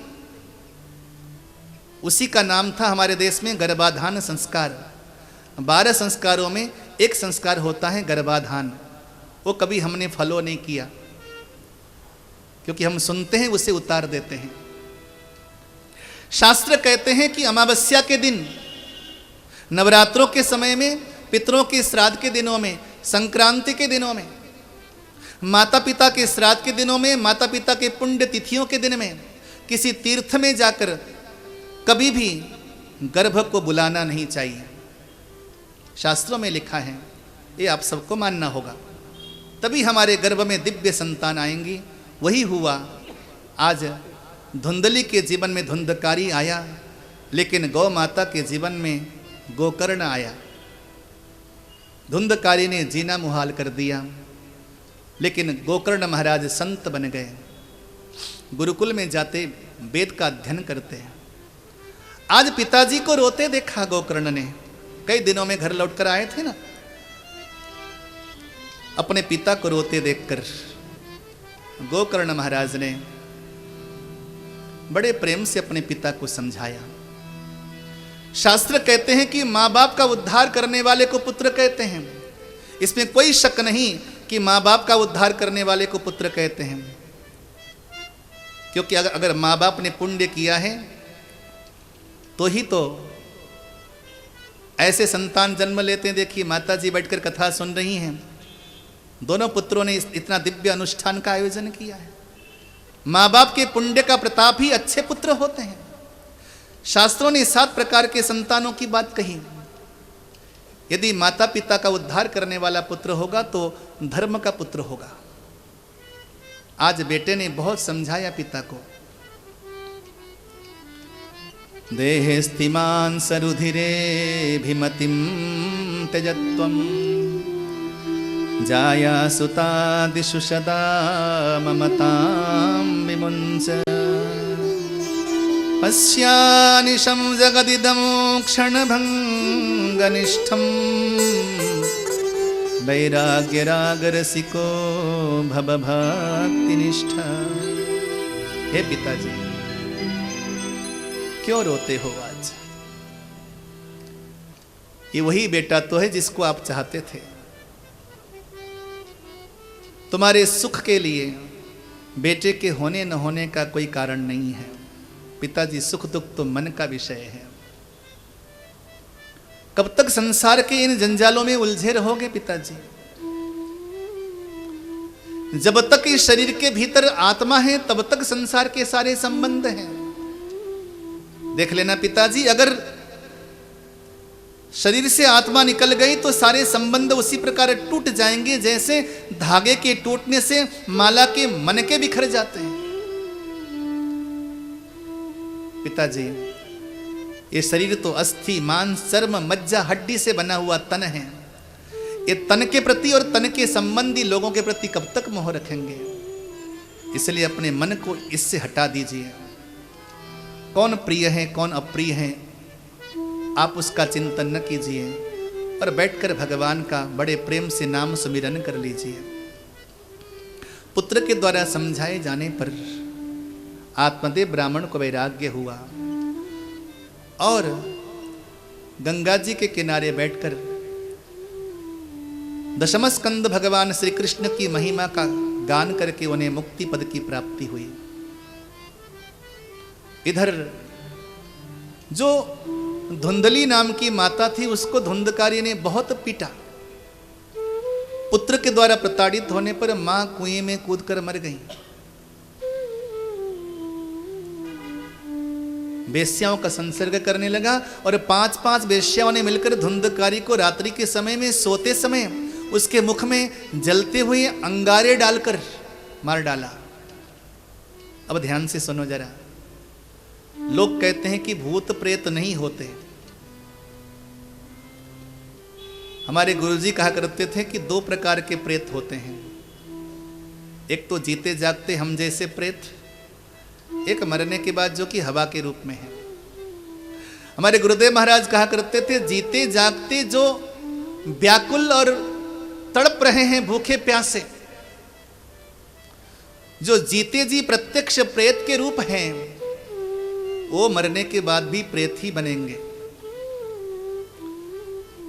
उसी का नाम था हमारे देश में गर्भाधान संस्कार। 12 संस्कारों में एक संस्कार होता है गर्भाधान। वो कभी हमने फॉलो नहीं किया क्योंकि हम सुनते हैं उसे उतार देते हैं। शास्त्र कहते हैं कि अमावस्या के दिन, नवरात्रों के समय में, पितरों के श्राद्ध के दिनों में, संक्रांति के दिनों में, माता पिता के श्राद्ध के दिनों में, माता पिता के पुण्य तिथियों के दिन में किसी तीर्थ में जाकर कभी भी गर्भ को बुलाना नहीं चाहिए। शास्त्रों में लिखा है, ये आप सबको मानना होगा, तभी हमारे गर्भ में दिव्य संतान आएंगी। वही हुआ। आज धुंधली के जीवन में धुंधकारी आया, लेकिन गौ माता के जीवन में गोकर्ण आया। धुंधकारी ने जीना मुहाल कर दिया, लेकिन गोकर्ण महाराज संत बन गए। गुरुकुल में जाते वेद का अध्ययन करते हैं। आज पिताजी को रोते देखा गोकर्ण ने। कई दिनों में घर लौटकर आए थे ना, अपने पिता को रोते देखकर गोकर्ण महाराज ने बड़े प्रेम से अपने पिता को समझाया। शास्त्र कहते हैं कि माँ बाप का उद्धार करने वाले को पुत्र कहते हैं। इसमें कोई शक नहीं कि माँ बाप का उद्धार करने वाले को पुत्र कहते हैं, क्योंकि अगर माँ बाप ने पुण्य किया है तो ही तो ऐसे संतान जन्म लेते हैं। देखिए माता जी बैठकर कथा सुन रही हैं, दोनों पुत्रों ने इतना दिव्य अनुष्ठान का आयोजन किया है। माँ बाप के पुण्य का प्रताप ही अच्छे पुत्र होते हैं। शास्त्रों ने 7 प्रकार के संतानों की बात कही। यदि माता पिता का उद्धार करने वाला पुत्र होगा तो धर्म का पुत्र होगा। आज बेटे ने बहुत समझाया पिता को। देहे स्थिमान् सरुधिरे भिमतिं त्यजत्वम् जाया सुतादिषु सदा ममतां विमुञ्च पश्यानिशं जगदिदं क्षणभङ्गनिष्ठं वैराग्यरागरसिको भवभक्तिनिष्ठा। हे पिताजी, क्यों रोते हो आज? ये वही बेटा तो है जिसको आप चाहते थे। तुम्हारे सुख के लिए बेटे के होने न होने का कोई कारण नहीं है। पिताजी, सुख दुख तो मन का विषय है। कब तक संसार के इन जंजालों में उलझे रहोगे पिताजी? जब तक इस शरीर के भीतर आत्मा है तब तक संसार के सारे संबंध हैं। देख लेना पिताजी, अगर शरीर से आत्मा निकल गई तो सारे संबंध उसी प्रकार टूट जाएंगे जैसे धागे के टूटने से माला के मनके बिखर जाते हैं। पिताजी, ये शरीर तो अस्थि, मांस, चर्म, मज्जा, हड्डी से बना हुआ तन है। ये तन के प्रति और तन के संबंधी लोगों के प्रति कब तक मोह रखेंगे? इसलिए अपने मन को इससे हटा दीजिए। कौन प्रिय है कौन अप्रिय है आप उसका चिंतन न कीजिए और बैठकर भगवान का बड़े प्रेम से नाम सुमिरन कर लीजिए। पुत्र के द्वारा समझाए जाने पर आत्मदेव ब्राह्मण को वैराग्य हुआ और गंगा जी के किनारे बैठकर दशम स्कंद भगवान श्री कृष्ण की महिमा का गान करके उन्हें मुक्ति पद की प्राप्ति हुई। इधर जो धुंधली नाम की माता थी उसको धुंधकारी ने बहुत पीटा। पुत्र के द्वारा प्रताड़ित होने पर मां कुएं में कूदकर मर गई। वेश्याओं का संसर्ग करने लगा और 5-5 वेश्याओं ने मिलकर धुंधकारी को रात्रि के समय में सोते समय उसके मुख में जलते हुए अंगारे डालकर मार डाला। अब ध्यान से सुनो जरा। लोग कहते हैं कि भूत प्रेत नहीं होते। हमारे गुरुजी कहा करते थे कि 2 प्रकार के प्रेत होते हैं। एक तो जीते जागते हम जैसे प्रेत, एक मरने के बाद जो कि हवा के रूप में है। हमारे गुरुदेव महाराज कहा करते थे जीते जागते जो व्याकुल और तड़प रहे हैं भूखे प्यासे, जो जीते जी प्रत्यक्ष प्रेत के रूप हैं, वो मरने के बाद भी प्रेत ही बनेंगे।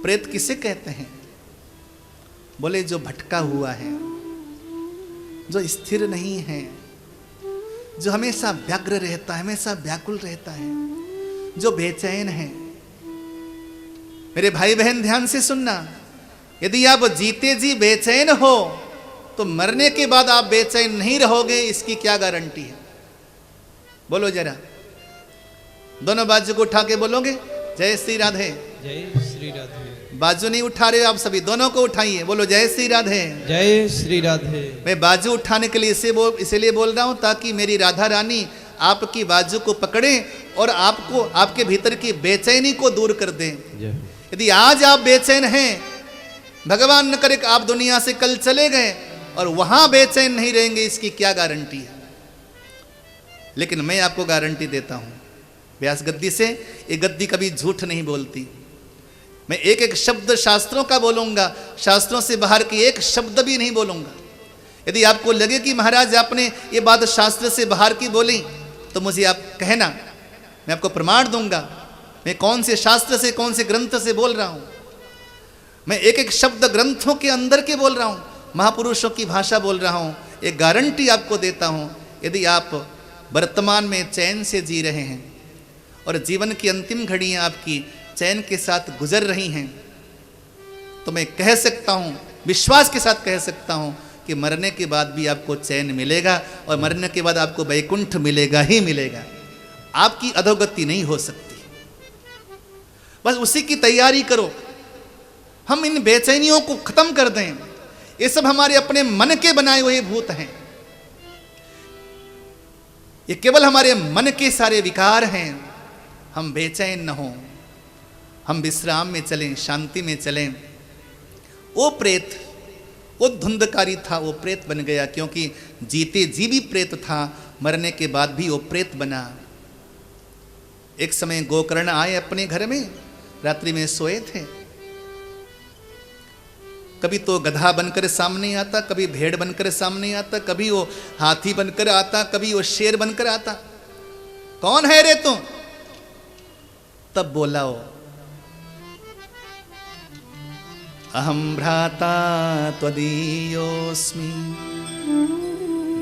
प्रेत किसे कहते हैं? बोले जो भटका हुआ है, जो स्थिर नहीं है, जो हमेशा व्यग्र रहता है, हमेशा व्याकुल रहता है, जो बेचैन है। मेरे भाई बहन ध्यान से सुनना, यदि आप जीते जी बेचैन हो तो मरने के बाद आप बेचैन नहीं रहोगे, इसकी क्या गारंटी है? बोलो जरा, दोनों बाजू को उठा के बोलोगे जय श्री राधे। जय श्री राधे। बाजू नहीं उठा रहे हो आप सभी, दोनों को उठाइए, बोलो जय श्री राधे। जय श्री राधे। मैं बाजू उठाने के लिए इसलिए बोल रहा हूं ताकि मेरी राधा रानी आपकी बाजू को पकड़े और आपको आपके भीतर की बेचैनी को दूर कर दें। यदि आज आप बेचैन हैं, भगवान न करे आप दुनिया से कल चले गए और वहां बेचैन नहीं रहेंगे, इसकी क्या गारंटी है? लेकिन मैं आपको गारंटी देता हूं व्यास गद्दी से, ये गद्दी कभी झूठ नहीं बोलती। मैं एक एक शब्द शास्त्रों का बोलूंगा, शास्त्रों से बाहर की एक शब्द भी नहीं बोलूंगा। यदि आपको लगे कि महाराज आपने ये बात शास्त्र से बाहर की बोली तो मुझे आप कहना, मैं आपको प्रमाण दूंगा मैं कौन से शास्त्र से कौन से ग्रंथ से बोल रहा हूं। मैं एक एक शब्द ग्रंथों के अंदर के बोल रहा हूं, महापुरुषों की भाषा बोल रहा हूं। एक गारंटी आपको देता हूं, यदि आप वर्तमान में चैन से जी रहे हैं और जीवन की अंतिम घड़ियां आपकी चैन के साथ गुजर रही हैं, तो मैं कह सकता हूं, विश्वास के साथ कह सकता हूं कि मरने के बाद भी आपको चैन मिलेगा और मरने के बाद आपको वैकुंठ मिलेगा ही मिलेगा। आपकी अधोगति नहीं हो सकती। बस उसी की तैयारी करो। हम इन बेचैनियों को खत्म कर दें। ये सब हमारे अपने मन के बनाए हुए भूत हैं। ये केवल हमारे मन के सारे विकार हैं। हम बेचैन न हों, हम विश्राम में चलें, शांति में चलें। वो प्रेत, वो धुंधकारी था, वो प्रेत बन गया, क्योंकि जीते जी भी प्रेत था, मरने के बाद भी वो प्रेत बना। एक समय गोकर्ण आए अपने घर में, रात्रि में सोए थे। कभी तो गधा बनकर सामने आता, कभी भेड़ बनकर सामने आता, कभी वो हाथी बनकर आता, कभी वो शेर बनकर आता। कौन है रे तू? तब बोला वो, अहम भ्राता त्वदीयोऽस्मि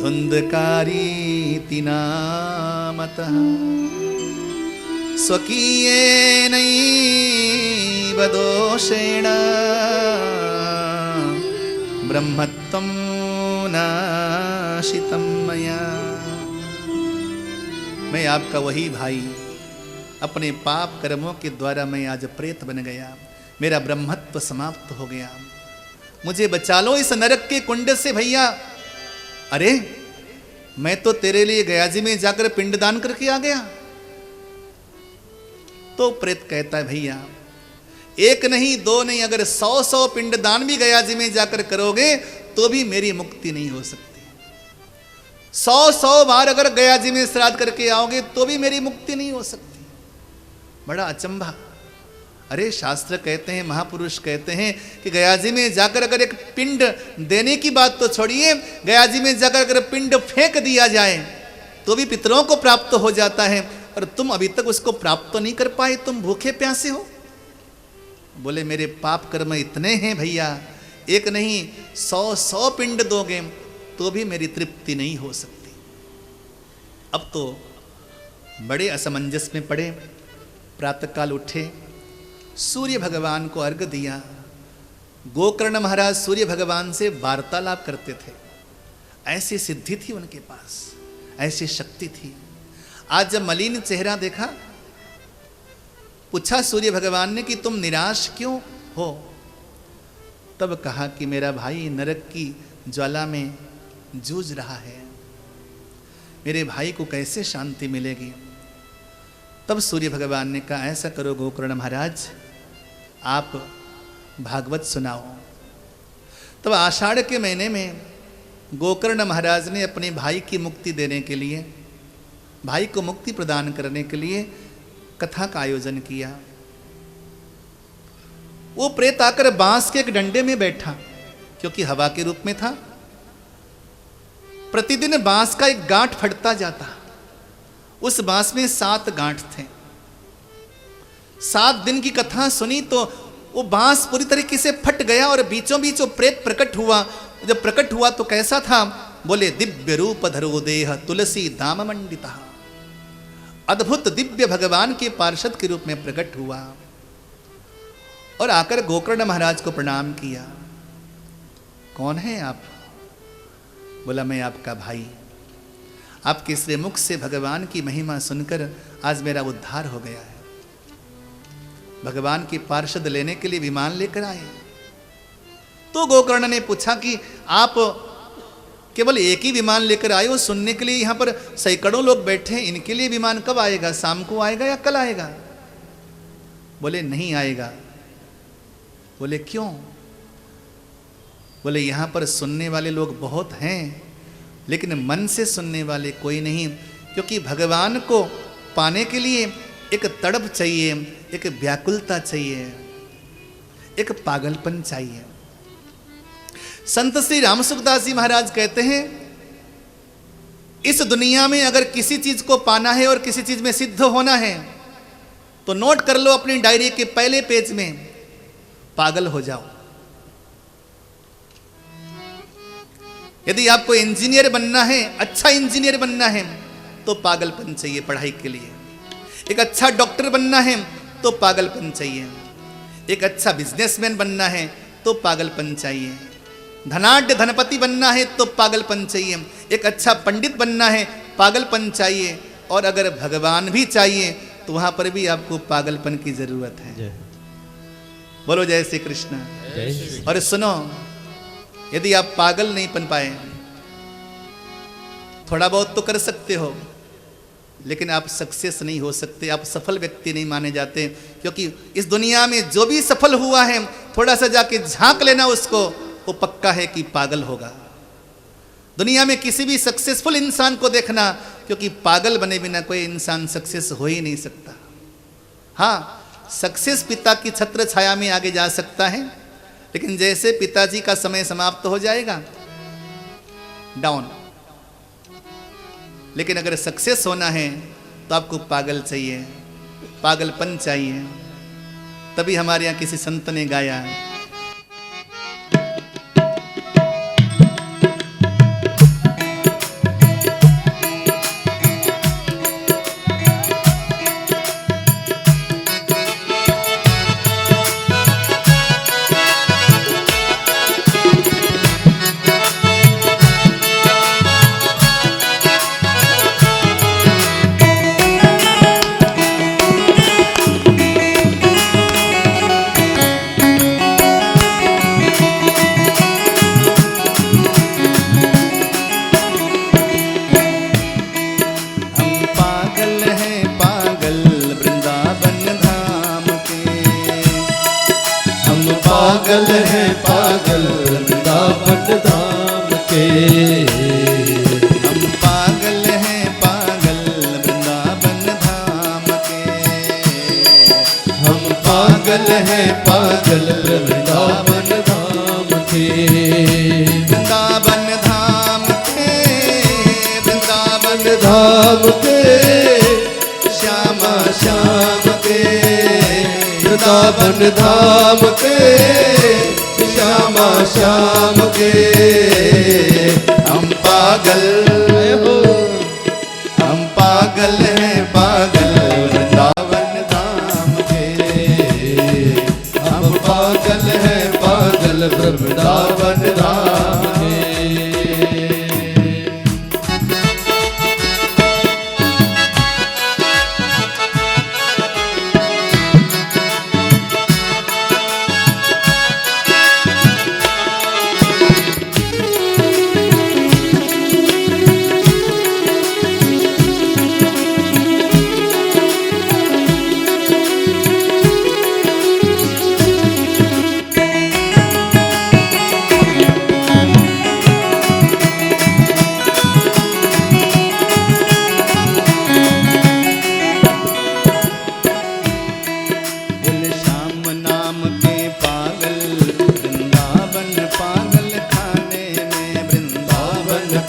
धुंधकारीति नामतः स्वकीयेनैव दोषेण ब्रह्मत्वं नाशितं मया। मैं आपका वही भाई, अपने पाप कर्मों के द्वारा मैं आज प्रेत बन गया, मेरा ब्रह्मत्व समाप्त हो गया, मुझे बचा लो इस नरक के कुंड से भैया। अरे मैं तो तेरे लिए गया जी में जाकर पिंडदान करके आ गया। तो प्रेत कहता है, भैया एक नहीं दो नहीं, अगर 100 पिंडदान भी गया जी में जाकर करोगे तो भी मेरी मुक्ति नहीं हो सकती। 100 बार अगर गया जी में श्राद्ध करके आओगे तो भी मेरी मुक्ति नहीं हो सकती। बड़ा अचंभा। अरे शास्त्र कहते हैं, महापुरुष कहते हैं कि गयाजी में जाकर अगर एक पिंड देने की बात तो छोड़िए, गयाजी में जाकर अगर पिंड फेंक दिया जाए तो भी पितरों को प्राप्त हो जाता है, और तुम अभी तक उसको प्राप्त तो नहीं कर पाए, तुम भूखे प्यासे हो। बोले मेरे पाप कर्म इतने हैं भैया, एक नहीं 100 पिंड दोगे तो भी मेरी तृप्ति नहीं हो सकती। अब तो बड़े असमंजस में पड़े। प्रातःकाल उठे, सूर्य भगवान को अर्घ दिया। गोकर्ण महाराज सूर्य भगवान से वार्तालाप करते थे, ऐसी सिद्धि थी उनके पास, ऐसी शक्ति थी। आज जब मलिन चेहरा देखा, पूछा सूर्य भगवान ने कि तुम निराश क्यों हो? तब कहा कि मेरा भाई नरक की ज्वाला में जूझ रहा है, मेरे भाई को कैसे शांति मिलेगी? तब सूर्य भगवान ने कहा, ऐसा करो गोकर्ण महाराज, आप भागवत सुनाओ। तब आषाढ़ के महीने में गोकर्ण महाराज ने अपने भाई की मुक्ति देने के लिए, भाई को मुक्ति प्रदान करने के लिए कथा का आयोजन किया। वो प्रेत आकर बांस के एक डंडे में बैठा, क्योंकि हवा के रूप में था। प्रतिदिन बांस का एक गांठ फटता जाता, उस बांस में 7 गांठ थे। 7 दिन की कथा सुनी तो वो बांस पूरी तरीके से फट गया और बीचों बीच वो प्रेत प्रकट हुआ। जब प्रकट हुआ तो कैसा था? बोले दिव्य रूप धरो देह तुलसी दाम मंडिता। अद्भुत दिव्य भगवान के पार्षद के रूप में प्रकट हुआ और आकर गोकर्ण महाराज को प्रणाम किया। कौन है आप? बोला मैं आपका भाई, आपके श्री मुख से भगवान की महिमा सुनकर आज मेरा उद्धार हो गया है। भगवान की पार्षद लेने के लिए विमान लेकर आए। तो गोकर्ण ने पूछा कि आप केवल एक ही विमान लेकर आए हो? सुनने के लिए यहाँ पर सैकड़ों लोग बैठे हैं, इनके लिए विमान कब आएगा? शाम को आएगा या कल आएगा? बोले नहीं आएगा। बोले क्यों? बोले यहाँ पर सुनने वाले लोग बहुत हैं, लेकिन मन से सुनने वाले कोई नहीं, क्योंकि भगवान को पाने के लिए एक तड़प चाहिए, एक व्याकुलता चाहिए, एक पागलपन चाहिए। संत श्री रामसुखदास जी महाराज कहते हैं, इस दुनिया में अगर किसी चीज को पाना है और किसी चीज में सिद्ध होना है तो नोट कर लो अपनी डायरी के पहले पेज में, पागल हो जाओ। यदि आपको इंजीनियर बनना है, अच्छा इंजीनियर बनना है तो पागलपन चाहिए पढ़ाई के लिए। एक अच्छा डॉक्टर बनना है तो पागलपन चाहिए। एक अच्छा बिजनेसमैन बनना है तो पागलपन चाहिए। धनाढ्य धनपति बनना है तो पागलपन चाहिए। एक अच्छा पंडित बनना है, पागलपन चाहिए। और अगर भगवान भी चाहिए तो वहां पर भी आपको पागलपन की जरूरत है। बोलो जय श्री कृष्ण। और सुनो, यदि आप पागल नहीं बन पाए, थोड़ा बहुत तो कर सकते हो, लेकिन आप सक्सेस नहीं हो सकते, आप सफल व्यक्ति नहीं माने जाते। क्योंकि इस दुनिया में जो भी सफल हुआ है, थोड़ा सा जाके झांक लेना उसको, वो वो पक्का है कि पागल होगा। दुनिया में किसी भी सक्सेसफुल इंसान को देखना, क्योंकि पागल बने बिना कोई इंसान सक्सेस हो ही नहीं सकता। हाँ, सक्सेस पिता की छत्र छाया में आगे जा सकता है, लेकिन जैसे पिताजी का समय समाप्त हो जाएगा, डाउन। लेकिन अगर सक्सेस होना है तो आपको पागल चाहिए, पागलपन चाहिए। तभी हमारे यहाँ किसी संत ने गाया, पागल है पागल वृंदावन धाम के। हम पागल हैं पागल वृंदावन धाम के। हम पागल हैं पागल वृंदावन धाम के। वृंदावन धाम के, वृंदावन धाम के, श्यामा श्याम के, वृंदावन धाम के, श्यामा श्याम के। हम पागल हैं पागल वृंदावन धाम के। हम पागल हैं पागल वृंदावन धाम के।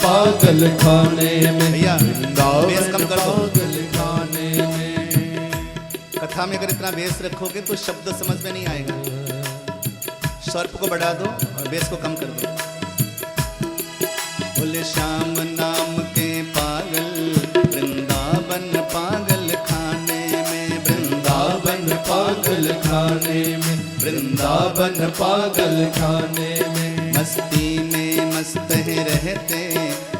पागल खाने में भैया बेस कम कर दो। पागल खाने में। कथा में अगर इतना बेस रखोगे तो शब्द समझ में नहीं आएगा। स्वर्प को बढ़ा दो और बेस को कम कर दो। बोले श्याम नाम के पागल वृंदावन पागल खाने में, वृंदावन पागल खाने में, वृंदावन पागल खाने में। मस्ती में मस्त है रहते,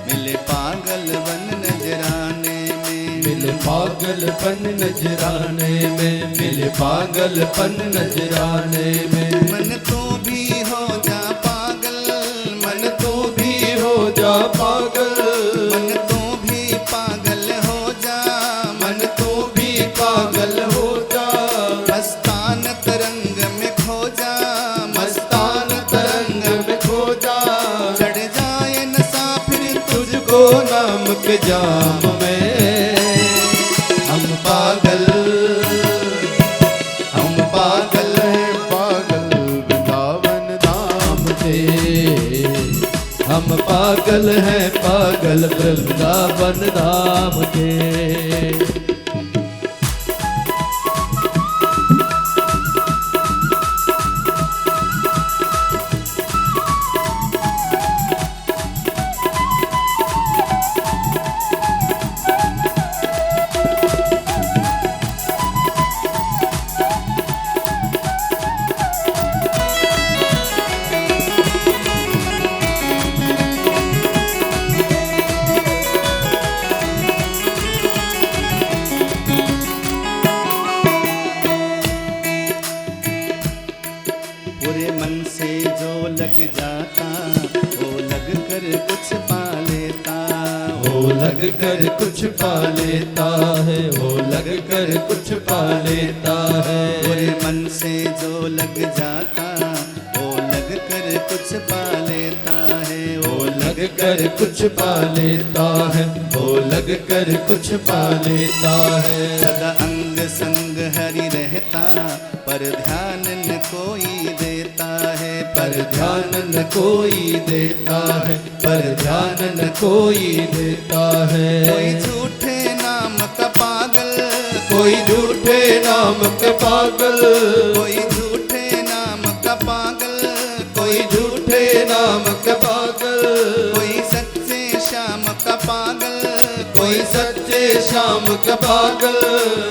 मिले पागलपन नजराने में, मिले पागलपन नजराने में, मिले पागलपन नजराने में। मन तो भी हो जा पागल, मन तो भी हो जा पागल, मन तो भी पागल हो जा, मन तो भी पागल हो जा। मस्तान तरंग में खो जा, मस्तान तरंग में खो जा। चढ़ जाए नशा फिर तुझको नाम के जाम में। हम पागल हैं पागल वृंदावन धाम के। हम पागल हैं पागल वृंदावन धाम के। पूरे मन से जो लग जाता, वो लग कर कुछ पा लेता, वो लग कर कुछ पा लेता है, वो लग कर कुछ पा लेता है। पूरे मन से जो लग जाता, वो लग कर कुछ पा कर कुछ पा लेता है, वो लग कर कुछ पा लेता है। सदा अंग संग हरि रहता, पर ध्यान न कोई देता है, पर ध्यान न कोई देता है, पर ध्यान न कोई देता है। कोई झूठे नाम का पागल, कोई झूठे नाम के पागल, कोई झूठे नाम का पागल, कोई झूठे नाम के पागल, कोई सच्चे श्याम का पागल, कोई सच्चे श्याम का पागल,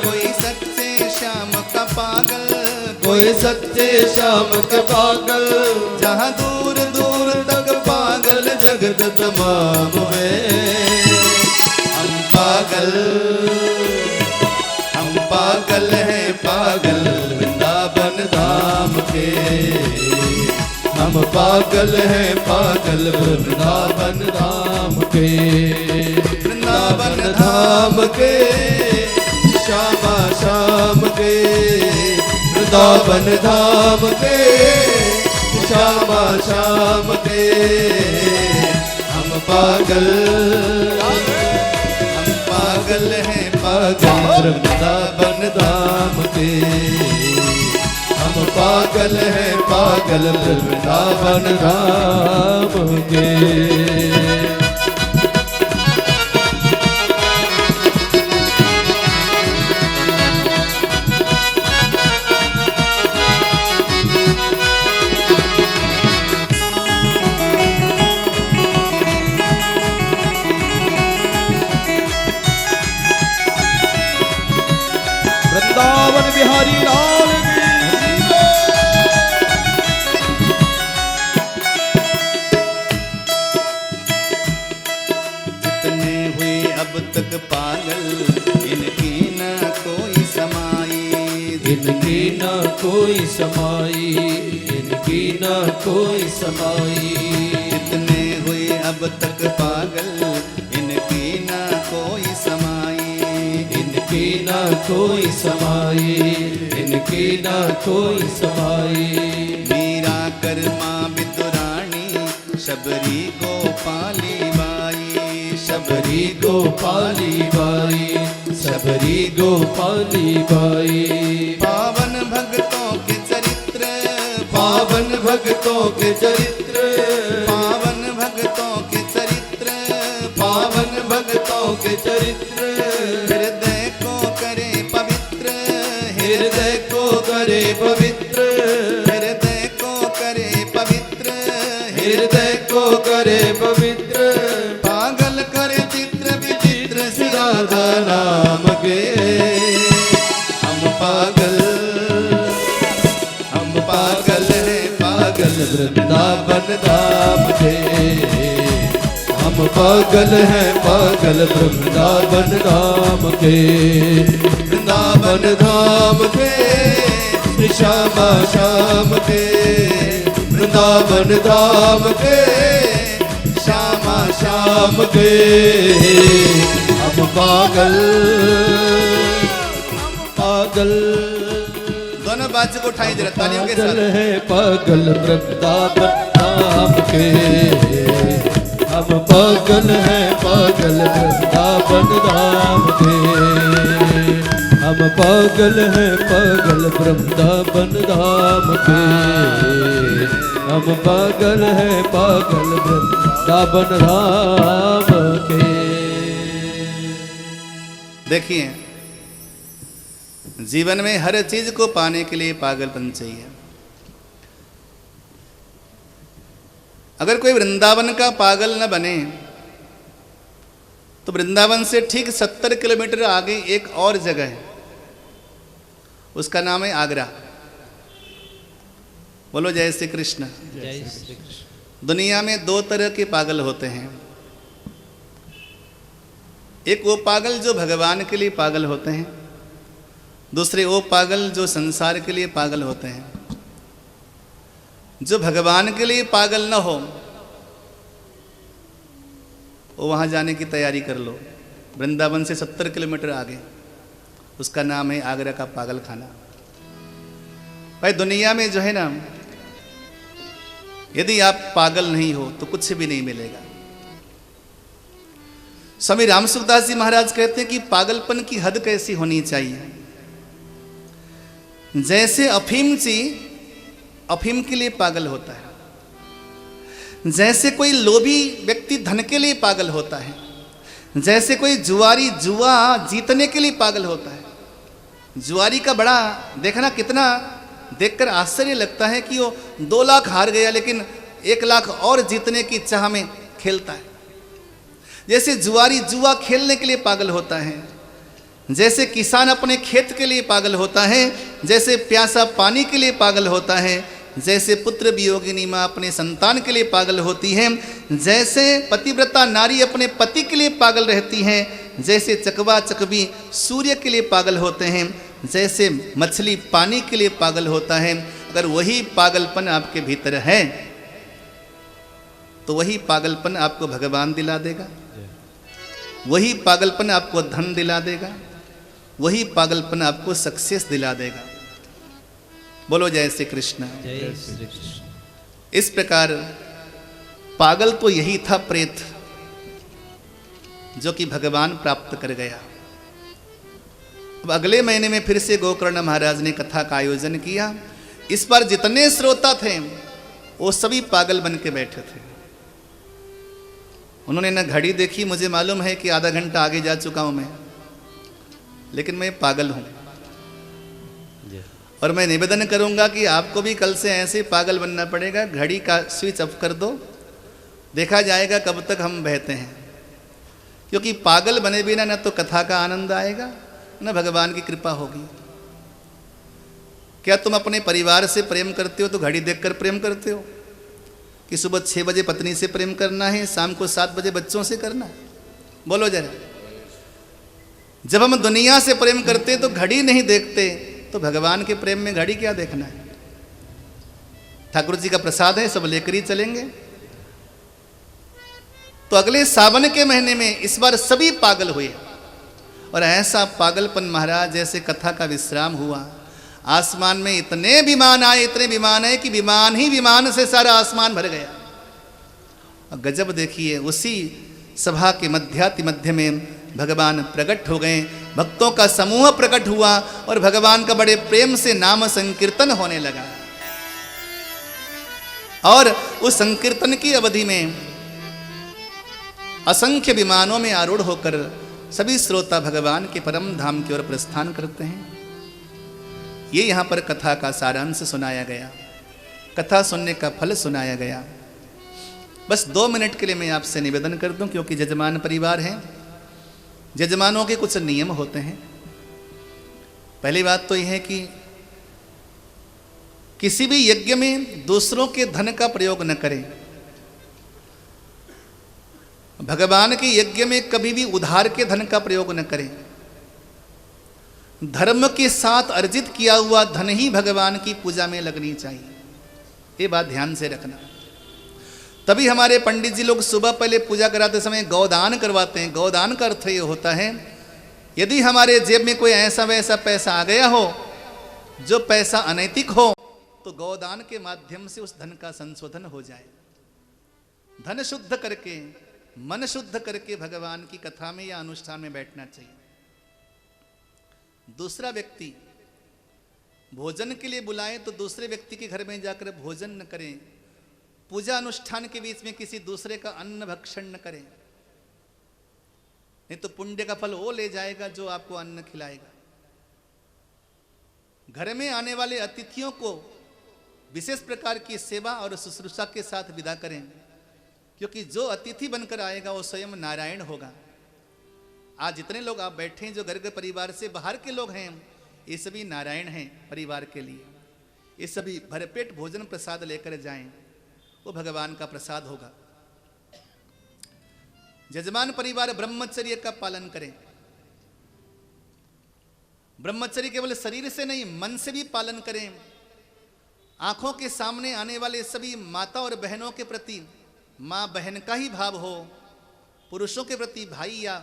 कोई सच्चे श्याम का पागल, कोई सच्चे श्याम का पागल। जहाँ दूर दूर तक पागल जगत तमाम है। हम पागल हैं, पागल वृंदावन धाम के। हम पागल हैं, पागल वृंदावन धाम के। वृंदावन धाम के श्यामा श्याम के, वृंदावन धाम के श्यामा श्याम के। हम पागल हैं, पागल वृंदावन धाम के। हम पागल हैं, पागल वृंदावन धाम के। वृंदावन बिहारी लाल जितने हुए अब तक पागल, इनकी न कोई समाई, इनकी न कोई समाई, इनकी न कोई समाई। जितने हुए अब तक पागल, इनकी न कोई समाई, इनकी न कोई समाई, इनकी न कोई समाई। मीरा कर्मा विदुरानी, शबरी गोपाली बाई, शबरी गोपाली बाई, शबरी गोपाली बाई। पावन भक्तों के चरित्र, पावन भक्तों के चरित्र, पावन भक्तों के चरित्र, पावन भक्तों के चरित्र। हृदय को करे पवित्र, हृदय को करे पवित्र, हृदय को करे पवित्र, हृदय को करे पवित्र। पागल करे चित्र विचित्र श्री राधा नाम के। हम पागल हैं, पागल वृंदावन धाम के। हम पागल हैं, पागल वृंदावन धाम के। वृंदावन धाम के श्री श्यामा श्याम के। वृंदावन धाम के श्यामा श्याम के। हम पागल दोनों बाजू को उठाई जरा तालियों के पागल साथ। है, पागल वृंदावन धाम के। हम पागल हैं, पागल वृंदावन धाम के। हम पागल हैं, पागल वृंदावन धाम के। हम पागल हैं, पागल वृंदावन धाम के। देखिए, जीवन में हर चीज को पाने के लिए पागलपन चाहिए। अगर कोई वृंदावन का पागल न बने तो वृंदावन से ठीक 70 किलोमीटर आगे एक और जगह है, उसका नाम है आगरा। बोलो जय श्री कृष्ण। जय श्री कृष्ण। दुनिया में दो तरह के पागल होते हैं। एक वो पागल जो भगवान के लिए पागल होते हैं, दूसरे वो पागल जो संसार के लिए पागल होते हैं। जो भगवान के लिए पागल न हो वो वहाँ जाने की तैयारी कर लो। वृंदावन से 70 किलोमीटर आगे, उसका नाम है आगरा का पागल खाना। भाई दुनिया में जो है ना, यदि आप पागल नहीं हो तो कुछ भी नहीं मिलेगा। स्वामी राम सुखदास जी महाराज कहते हैं कि पागलपन की हद कैसी होनी चाहिए। जैसे अफीमची अफीम के लिए पागल होता है, जैसे कोई लोभी व्यक्ति धन के लिए पागल होता है, जैसे कोई जुआरी जुआ जीतने के लिए पागल होता है। जुआरी का बड़ा देखना, कितना देखकर आश्चर्य लगता है कि वो 2 लाख हार गया लेकिन 1 लाख और जीतने की चाह में खेलता है। जैसे जुआरी जुआ खेलने के लिए पागल होता है, जैसे किसान अपने खेत के लिए पागल होता है, जैसे प्यासा पानी के लिए पागल होता है, जैसे पुत्र वियोगिनी माँ अपने संतान के लिए पागल होती है, जैसे पतिव्रता नारी अपने पति के लिए पागल रहती हैं, जैसे चकवा चकवी सूर्य के लिए पागल होते हैं, जैसे मछली पानी के लिए पागल होता है। अगर वही पागलपन आपके भीतर है तो वही पागलपन आपको भगवान दिला देगा, वही पागलपन आपको धन दिला देगा, वही पागलपन आपको सक्सेस दिला देगा। बोलो जय श्री कृष्ण। जय श्री कृष्ण। इस प्रकार पागल तो यही था प्रेत, जो कि भगवान प्राप्त कर गया। अब अगले महीने में फिर से गोकर्ण महाराज ने कथा का आयोजन किया। इस बार जितने श्रोता थे वो सभी पागल बन के बैठे थे। उन्होंने न घड़ी देखी, मुझे मालूम है कि आधा घंटा आगे जा चुका हूं मैं, लेकिन मैं पागल हूं। और मैं निवेदन करूंगा कि आपको भी कल से ऐसे पागल बनना पड़ेगा। घड़ी का स्विच ऑफ कर दो, देखा जाएगा कब तक हम बहते हैं। क्योंकि पागल बने बिना न तो कथा का आनंद आएगा न भगवान की कृपा होगी। क्या तुम अपने परिवार से प्रेम करते हो तो घड़ी देखकर प्रेम करते हो कि सुबह 6 बजे पत्नी से प्रेम करना है, शाम को 7 बजे बच्चों से करना है? बोलो जरा। जब हम दुनिया से प्रेम करते तो घड़ी नहीं देखते, तो भगवान के प्रेम में घड़ी क्या देखना है? ठाकुर जी का प्रसाद है, सब लेकर ही चलेंगे। तो अगले सावन के महीने में इस बार सभी पागल हुए, और ऐसा पागलपन महाराज जैसे कथा का विश्राम हुआ, आसमान में इतने विमान आए, इतने विमान आए कि विमान ही विमान से सारा आसमान भर गया। और गजब देखिए, उसी सभा के मध्याति मध्य में भगवान प्रकट हो गए, भक्तों का समूह प्रकट हुआ और भगवान का बड़े प्रेम से नाम संकीर्तन होने लगा। और उस संकीर्तन की अवधि में असंख्य विमानों में आरूढ़ होकर सभी श्रोता भगवान के परम धाम की ओर प्रस्थान करते हैं। ये यहाँ पर कथा का सारांश सुनाया गया, कथा सुनने का फल सुनाया गया। बस 2 मिनट के लिए मैं आपसे निवेदन कर दूं, क्योंकि जजमान परिवार हैं, जजमानों के कुछ नियम होते हैं। पहली बात तो यह है कि किसी भी यज्ञ में दूसरों के धन का प्रयोग न करें। भगवान के यज्ञ में कभी भी उधार के धन का प्रयोग न करें। धर्म के साथ अर्जित किया हुआ धन ही भगवान की पूजा में लगनी चाहिए। ये बात ध्यान से रखना। तभी हमारे पंडित जी लोग सुबह पहले पूजा कराते समय गौदान करवाते हैं। गौदान का अर्थ ये होता है, यदि हमारे जेब में कोई ऐसा वैसा पैसा आ गया हो जो पैसा अनैतिक हो, तो गौदान के माध्यम से उस धन का संशोधन हो जाए। धन शुद्ध करके, मन शुद्ध करके भगवान की कथा में या अनुष्ठान में बैठना चाहिए। दूसरा व्यक्ति भोजन के लिए बुलाए तो दूसरे व्यक्ति के घर में जाकर भोजन न करें। पूजा अनुष्ठान के बीच में किसी दूसरे का अन्न भक्षण न करें, नहीं तो पुण्य का फल वो ले जाएगा जो आपको अन्न खिलाएगा। घर में आने वाले अतिथियों को विशेष प्रकार की सेवा और शुश्रूषा के साथ विदा करें, क्योंकि जो अतिथि बनकर आएगा वो स्वयं नारायण होगा। आज जितने लोग आप बैठे हैं जो घर के परिवार से बाहर के लोग हैं, ये सभी नारायण हैं परिवार के लिए। ये सभी भरपेट भोजन प्रसाद लेकर जाएं, वो भगवान का प्रसाद होगा। जजमान परिवार ब्रह्मचर्य का पालन करें। ब्रह्मचर्य केवल शरीर से नहीं, मन से भी पालन करें। आंखों के सामने आने वाले सभी माता और बहनों के प्रति माँ बहन का ही भाव हो, पुरुषों के प्रति भाई या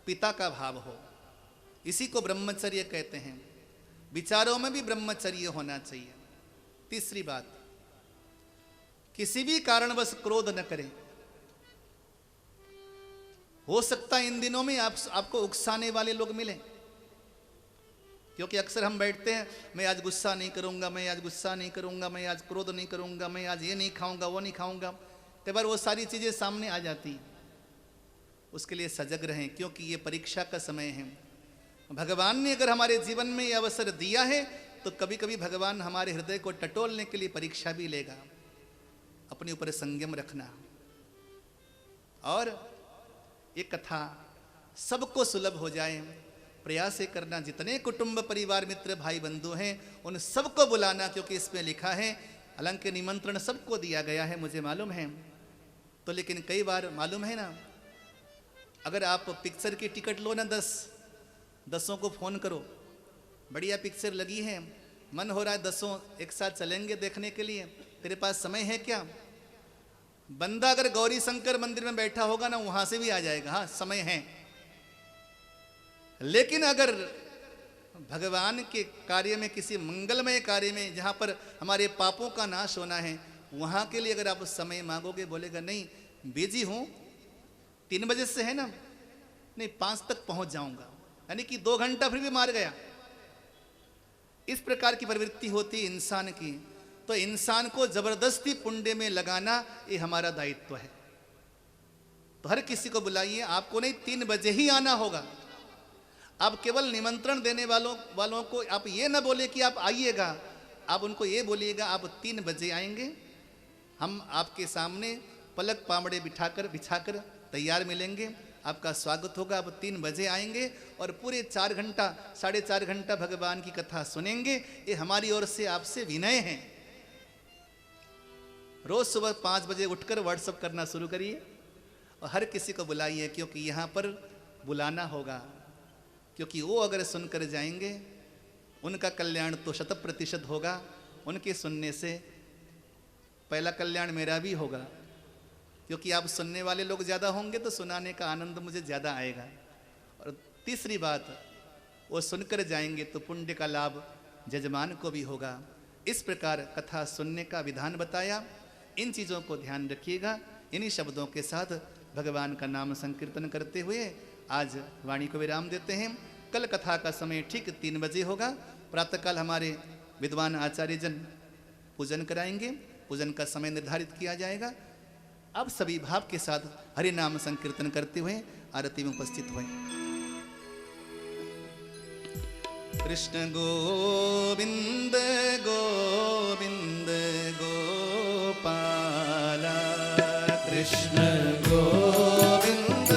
पिता का भाव हो, इसी को ब्रह्मचर्य कहते हैं। विचारों में भी ब्रह्मचर्य होना चाहिए। तीसरी बात, किसी भी कारणवश क्रोध न करें। हो सकता है इन दिनों में आपको उकसाने वाले लोग मिले, क्योंकि अक्सर हम बैठते हैं, मैं आज गुस्सा नहीं करूंगा, मैं आज गुस्सा नहीं करूंगा, मैं आज क्रोध नहीं करूंगा, मैं आज ये नहीं खाऊंगा, वो नहीं खाऊंगा। कई बार वो सारी चीजें सामने आ जाती हैं। उसके लिए सजग रहें, क्योंकि ये परीक्षा का समय है। भगवान ने अगर हमारे जीवन में ये अवसर दिया है तो कभी कभी भगवान हमारे हृदय को टटोलने के लिए परीक्षा भी लेगा। अपने ऊपर संयम रखना। और ये कथा सबको सुलभ हो जाए, प्रयास करना। जितने कुटुंब परिवार मित्र भाई बंधु हैं उन सबको बुलाना, क्योंकि इसमें लिखा है, हालांकि निमंत्रण सबको दिया गया है मुझे मालूम है, तो लेकिन कई बार मालूम है ना, अगर आप पिक्चर की टिकट लो ना 10 को फ़ोन करो, बढ़िया पिक्चर लगी है, मन हो रहा है 10 एक साथ चलेंगे देखने के लिए, तेरे पास समय है क्या? बंदा अगर गौरी शंकर मंदिर में बैठा होगा ना, वहां से भी आ जाएगा, हाँ समय है। लेकिन अगर भगवान के कार्य में, किसी मंगलमय कार्य में, जहां पर हमारे पापों का नाश होना है, वहां के लिए अगर आप समय मांगोगे, बोलेगा नहीं बिजी हूं, 3 बजे से है ना, नहीं 5 तक पहुंच जाऊंगा, यानी कि 2 घंटा फिर भी मार गया। इस प्रकार की प्रवृत्ति होती है इंसान की। तो इंसान को जबरदस्ती पुण्य में लगाना ये हमारा दायित्व है। तो हर किसी को बुलाइए, आपको नहीं 3 बजे ही आना होगा। आप केवल निमंत्रण देने वालों को आप ये ना बोले कि आप आइएगा, आप उनको ये बोलिएगा आप 3 बजे आएंगे, हम आपके सामने पलक पामड़े बिछाकर तैयार मिलेंगे, आपका स्वागत होगा, आप 3 बजे आएंगे और पूरे 4 घंटा 4.5 घंटा भगवान की कथा सुनेंगे। ये हमारी ओर से आपसे विनय है। रोज सुबह 5 बजे उठकर व्हाट्सअप करना शुरू करिए और हर किसी को बुलाइए, क्योंकि यहाँ पर बुलाना होगा, क्योंकि वो अगर सुनकर जाएंगे उनका कल्याण तो 100% होगा। उनके सुनने से पहला कल्याण मेरा भी होगा, क्योंकि आप सुनने वाले लोग ज़्यादा होंगे तो सुनाने का आनंद मुझे ज़्यादा आएगा। और तीसरी बात, वो सुनकर जाएंगे तो पुण्य का लाभ जजमान को भी होगा। इस प्रकार कथा सुनने का विधान बताया। इन चीज़ों को ध्यान रखिएगा। इन्हीं शब्दों के साथ भगवान का नाम संकीर्तन करते हुए आज वाणी को विराम देते हैं। कल कथा का समय ठीक 3 बजे होगा। प्रातःकाल हमारे विद्वान आचार्य जन पूजन कराएंगे, पूजन का समय निर्धारित किया जाएगा। अब सभी भाव के साथ हरि नाम संकीर्तन करते हुए आरती में उपस्थित हुए। कृष्ण गोविंद गोविंद गोपाला, कृष्ण गोविंद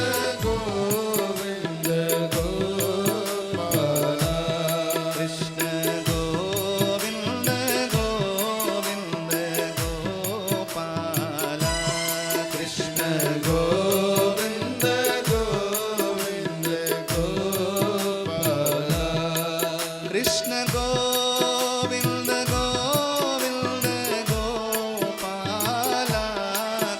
गोविंद गोपाला, कृष्ण गोविंद गोविंद गोपाला, कृष्ण गोविंद गोविंद गोपाला, कृष्ण गोविंद गोविंद गोपाला,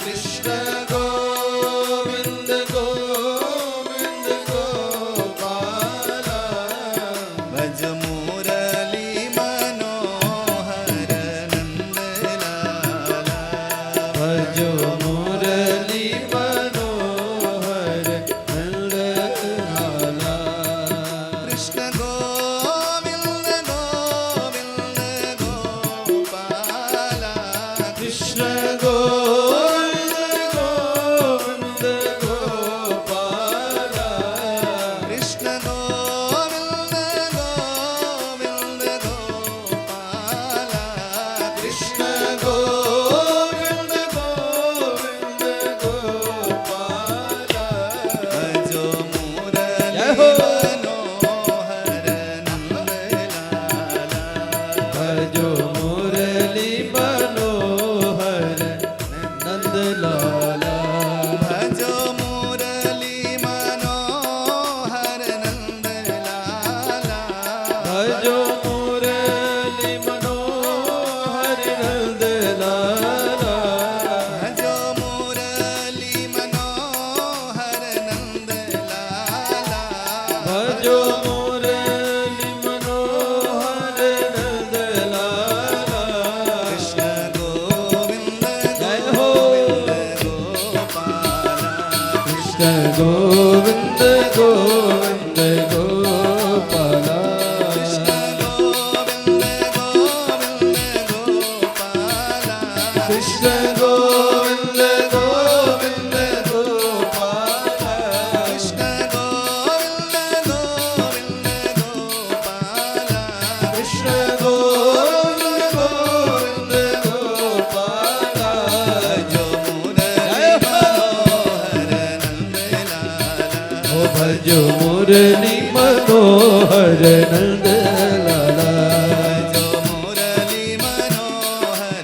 कृष्ण गोविंद गोविंद गोपाला, भज मुरली मनोहर नंदलाला, भज मुरली मनोहर नंदलाला, कृष्ण गोविंद गोविंद गोपाला, कृष्ण गोविंद गोविंद गोपाला, कृष्ण गोविंद गोविंद गोपाला, कृष्ण गोविंद गोविंद गोपाला, भजो मुरली मनोहर नंदलाला, भजो मुरली मनोहर नंदलाला, भजो मुरली मनोहर नंदलाला, भजो मुरली मनोहर नंदलाला, भजो मुरली मनोहर नंदलाला, भजो मुरली मनोहर नंदलाला, कृष्ण गोविंद गोविंद गोपाला, कृष्ण गोविंद गोविंद गोविंद गोपाला कृष्ण गोविंद गोविंद गोपाला कृष्ण गोविंद गोविंद गोपाला कृष्ण गोविंद गोविंद गोपाला कृष्ण गोविंद गोविंद गोपाला जो मुरली मनोहर नंदलाला ओ भजो मुरली मनोहर नंद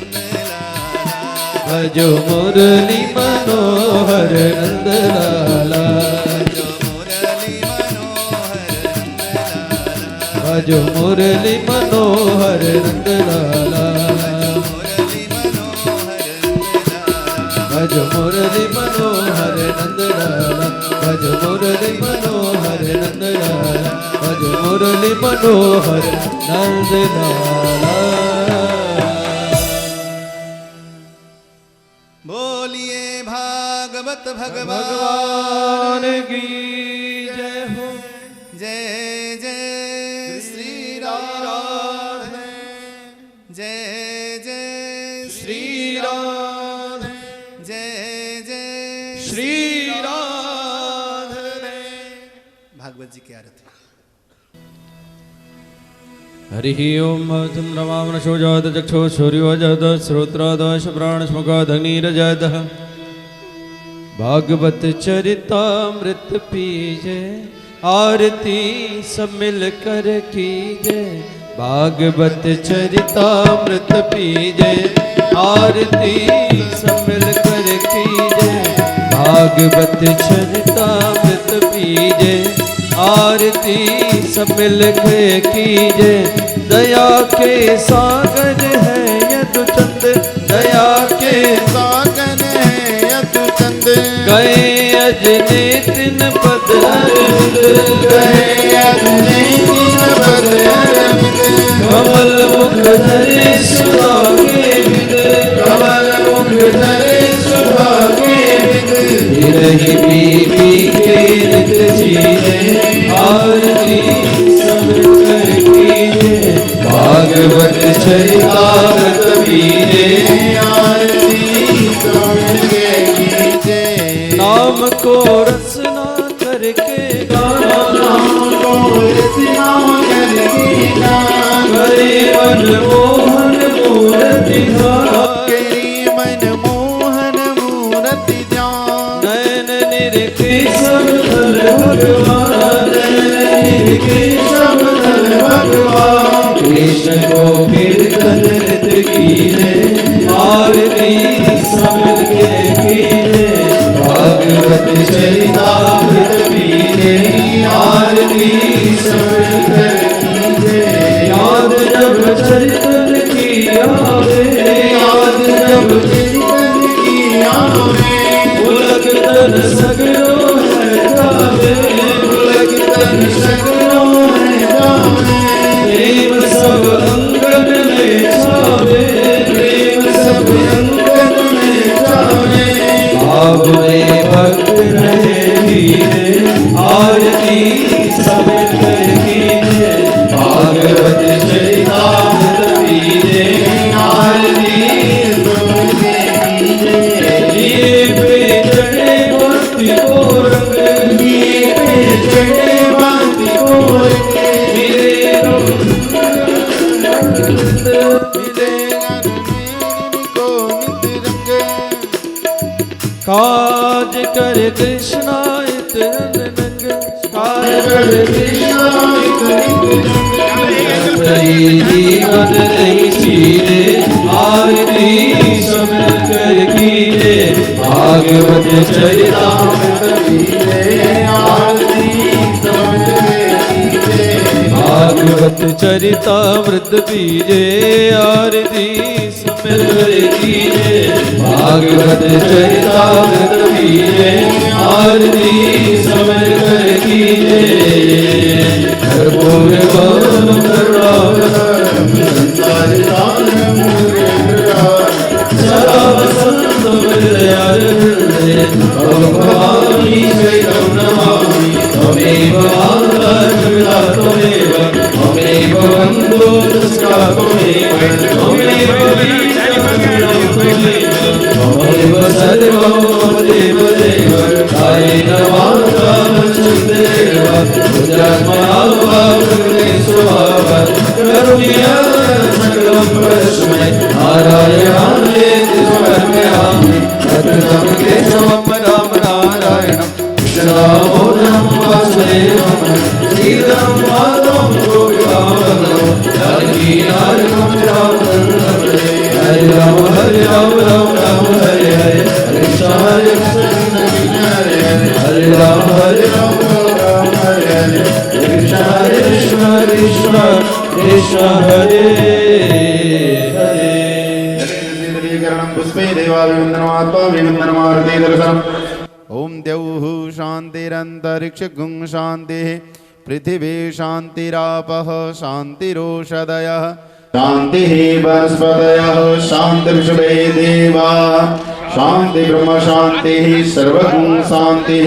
लाला जो मुरली मनोहर नंदलाला भजो मुरली मनोहर नंद लाला जो मुरली मनोहर नंदलाला भजो मुरली मनोहर नंद लाला मुरली मनोहर नंदलाला भजो मुरली मनोहर नंद लाला भजो मुरली मनोहर नंद लाला भजो मुरली मनोहर नंद लाला बोलिए भागवत भगवान भगवान की जय हो जय जय श्री राम जय जय श्री राम जय जय श्री राम भागवत जी की आरती हरि ओम तं रमामनशो जात चक्षो सूर्यो जात श्रोत्रादश प्राणस्मुखादग्निरजात भागवत चरितामृत पीजे आरती सब मिल कर कीजे भागवत चरितामृत पीजे आरती सब मिल कर कीजे भागवत चरितामृत पीजे आरती सब मिल के कीजे दया के सागर है यदुचंद दया के सागन है यदुचंद गए अजने तिन पद अरविंद गए अजने तीन पद अरविंद कमल मुख धरे सुहागे विद कमल मुख धरे सुहागे विद रही बीबी के नित जीने आरती सब कर कीजे भागवत चरितामृत पीजे आरती सबके कीजे नाम को रसना करके गाना नाम को रचना करके गान करे मन मोहन मूर्ति धारा करी मन मोहन मूर्ति ध्यान नयन निरखे सब धर भगवान नयन निरखे सब धर भगवान कृष्ण को कीर्तन नित कीजे आरती सब के कीजे भागवत चरितामृत पीजे आरती सब कर कीजे याद जब चरितन की आवे याद जब कीर्तन की आवे उलग तन सगरो है गावे उलग तन सगरो है गावे प्रेम सब अंगन में छावे प्रेम सब अंगन में जावे भाव में भक्त रहे हीरे आरती सब कर कीजे भागवत चरितामृत पीजे आरती सबके कीजे ये पे चढ़े भक्ति को रंग ये पे चढ़े बाती को रंगे मेरे मिलेगा को नित रंग काज कर कृष्णा इत रंग काज कर कृष्णा जीवन नहीं सीधे आरती सब कर कीजे भागवत चरितामृत भागवत चरितामृत पीजे आरती सब कर कीजे भागवत चरितामृत पीजे आरती सब कर कीजे कर्पूर गौरव करुणावतारम सदा वसंत हृदयार हृदय भगवानी जय नमामि स्वभाव करुणया सकलं परस्मै नारायणायेति समर्पयामि तत्तं केशवं राम नारायणं कृष्णदामोदरं वासुदेवं श्रीधरं माधवं गोपिकावल्लभं जानकी नायकं रामचन्द्रं हरे राम राम राम हरे हरे कृष्ण हरे कृष्ण हरे हरे हरे राम राम हरे हरे कृष्ण कृष्ण कृष्ण हरे हरे पुष्पे देवाभिवन्दनमात्मा विवन्दनमारुते दर्शनम् ओम द्यौः शान्तिरन्तरिक्षगुं शान्तिः पृथिवी शान्तिरापः शान्तिरोषधयः शान्तिः वनस्पतयः शान्तिर्षभे देवाः शान्ति ब्रह्म शान्तिः सर्वगुण शान्तिः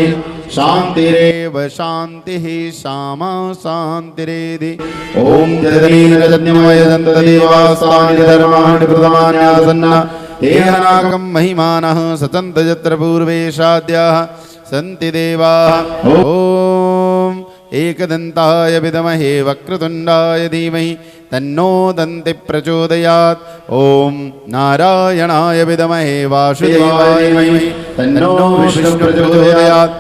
शान्तिरेव शान्तिः सामा शान्तिरेधि ॐ जगदीनजन्यमयदन्तदेवास्तानि धर्माणि प्रदान्यासन्ना तेहनाकं महिमानः सतन्त यत्र पूर्वेशाद्याः सन्ति देवाः ॐ एकदन्ताय विद्महे वक्रतुण्डाय धीमहि तन्नो दन्ति प्रचोदयात् ॐ नारायणाय विद्महे वासुदेवाय धीमहि तन्नो विष्णु प्रचोदयात्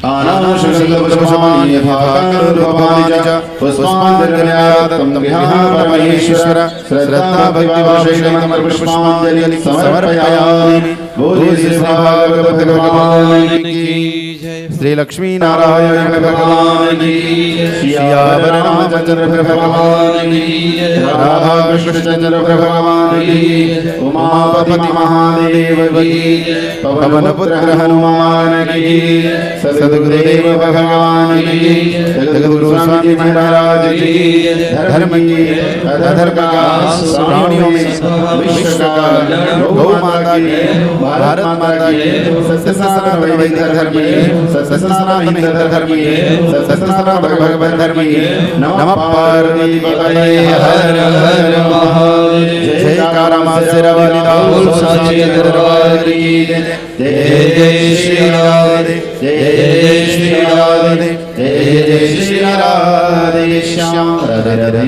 आनाशुशलपुष्पाणि यथाकारुरूपाणि च पुष्पाञ्जलिर्यातं गृहापरमेश्वर श्रद्धाभक्तिविशेषमर्पुष्पाञ्जलिं समर्पयामि बोले श्री भागवत भगवान की श्री लक्ष्मी नारायण भगवान की सियावर रामचंद्र भगवान की राधा कृष्ण चंद्र भगवान की उमापति महादेव की पवन पुत्र हनुमान की सद्गुरुदेव भगवान की जगद्गुरु स्वामी महाराज की धर्म की अधर्म का प्राणियों में विश्व का गौ माता की भारत माता की सत्य सनातन वैदिक धर्म की सत्य सनातन हिंदू धर्म की सत्य सनातन भगवत धर्म की नमः पार्वती पतये हर हर महादेव जय कारमा सिरवालिदा साची दरबार की जय जय श्री राधे जय जय श्री राधे जय जय श्री राधे श्याम राधे राधे।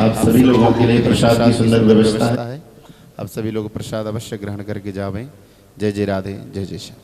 आप सभी लोगों के लिए प्रसाद की सुंदर व्यवस्था है। अब सभी लोग प्रसाद अवश्य ग्रहण करके जावें। जय जय राधे जय जय श्याम।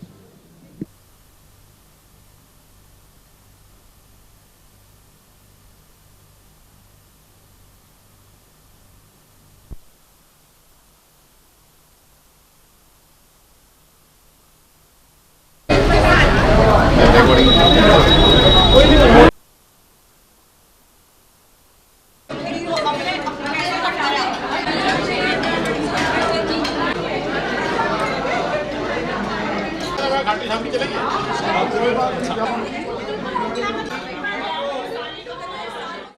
घाटी सामने चलेंगे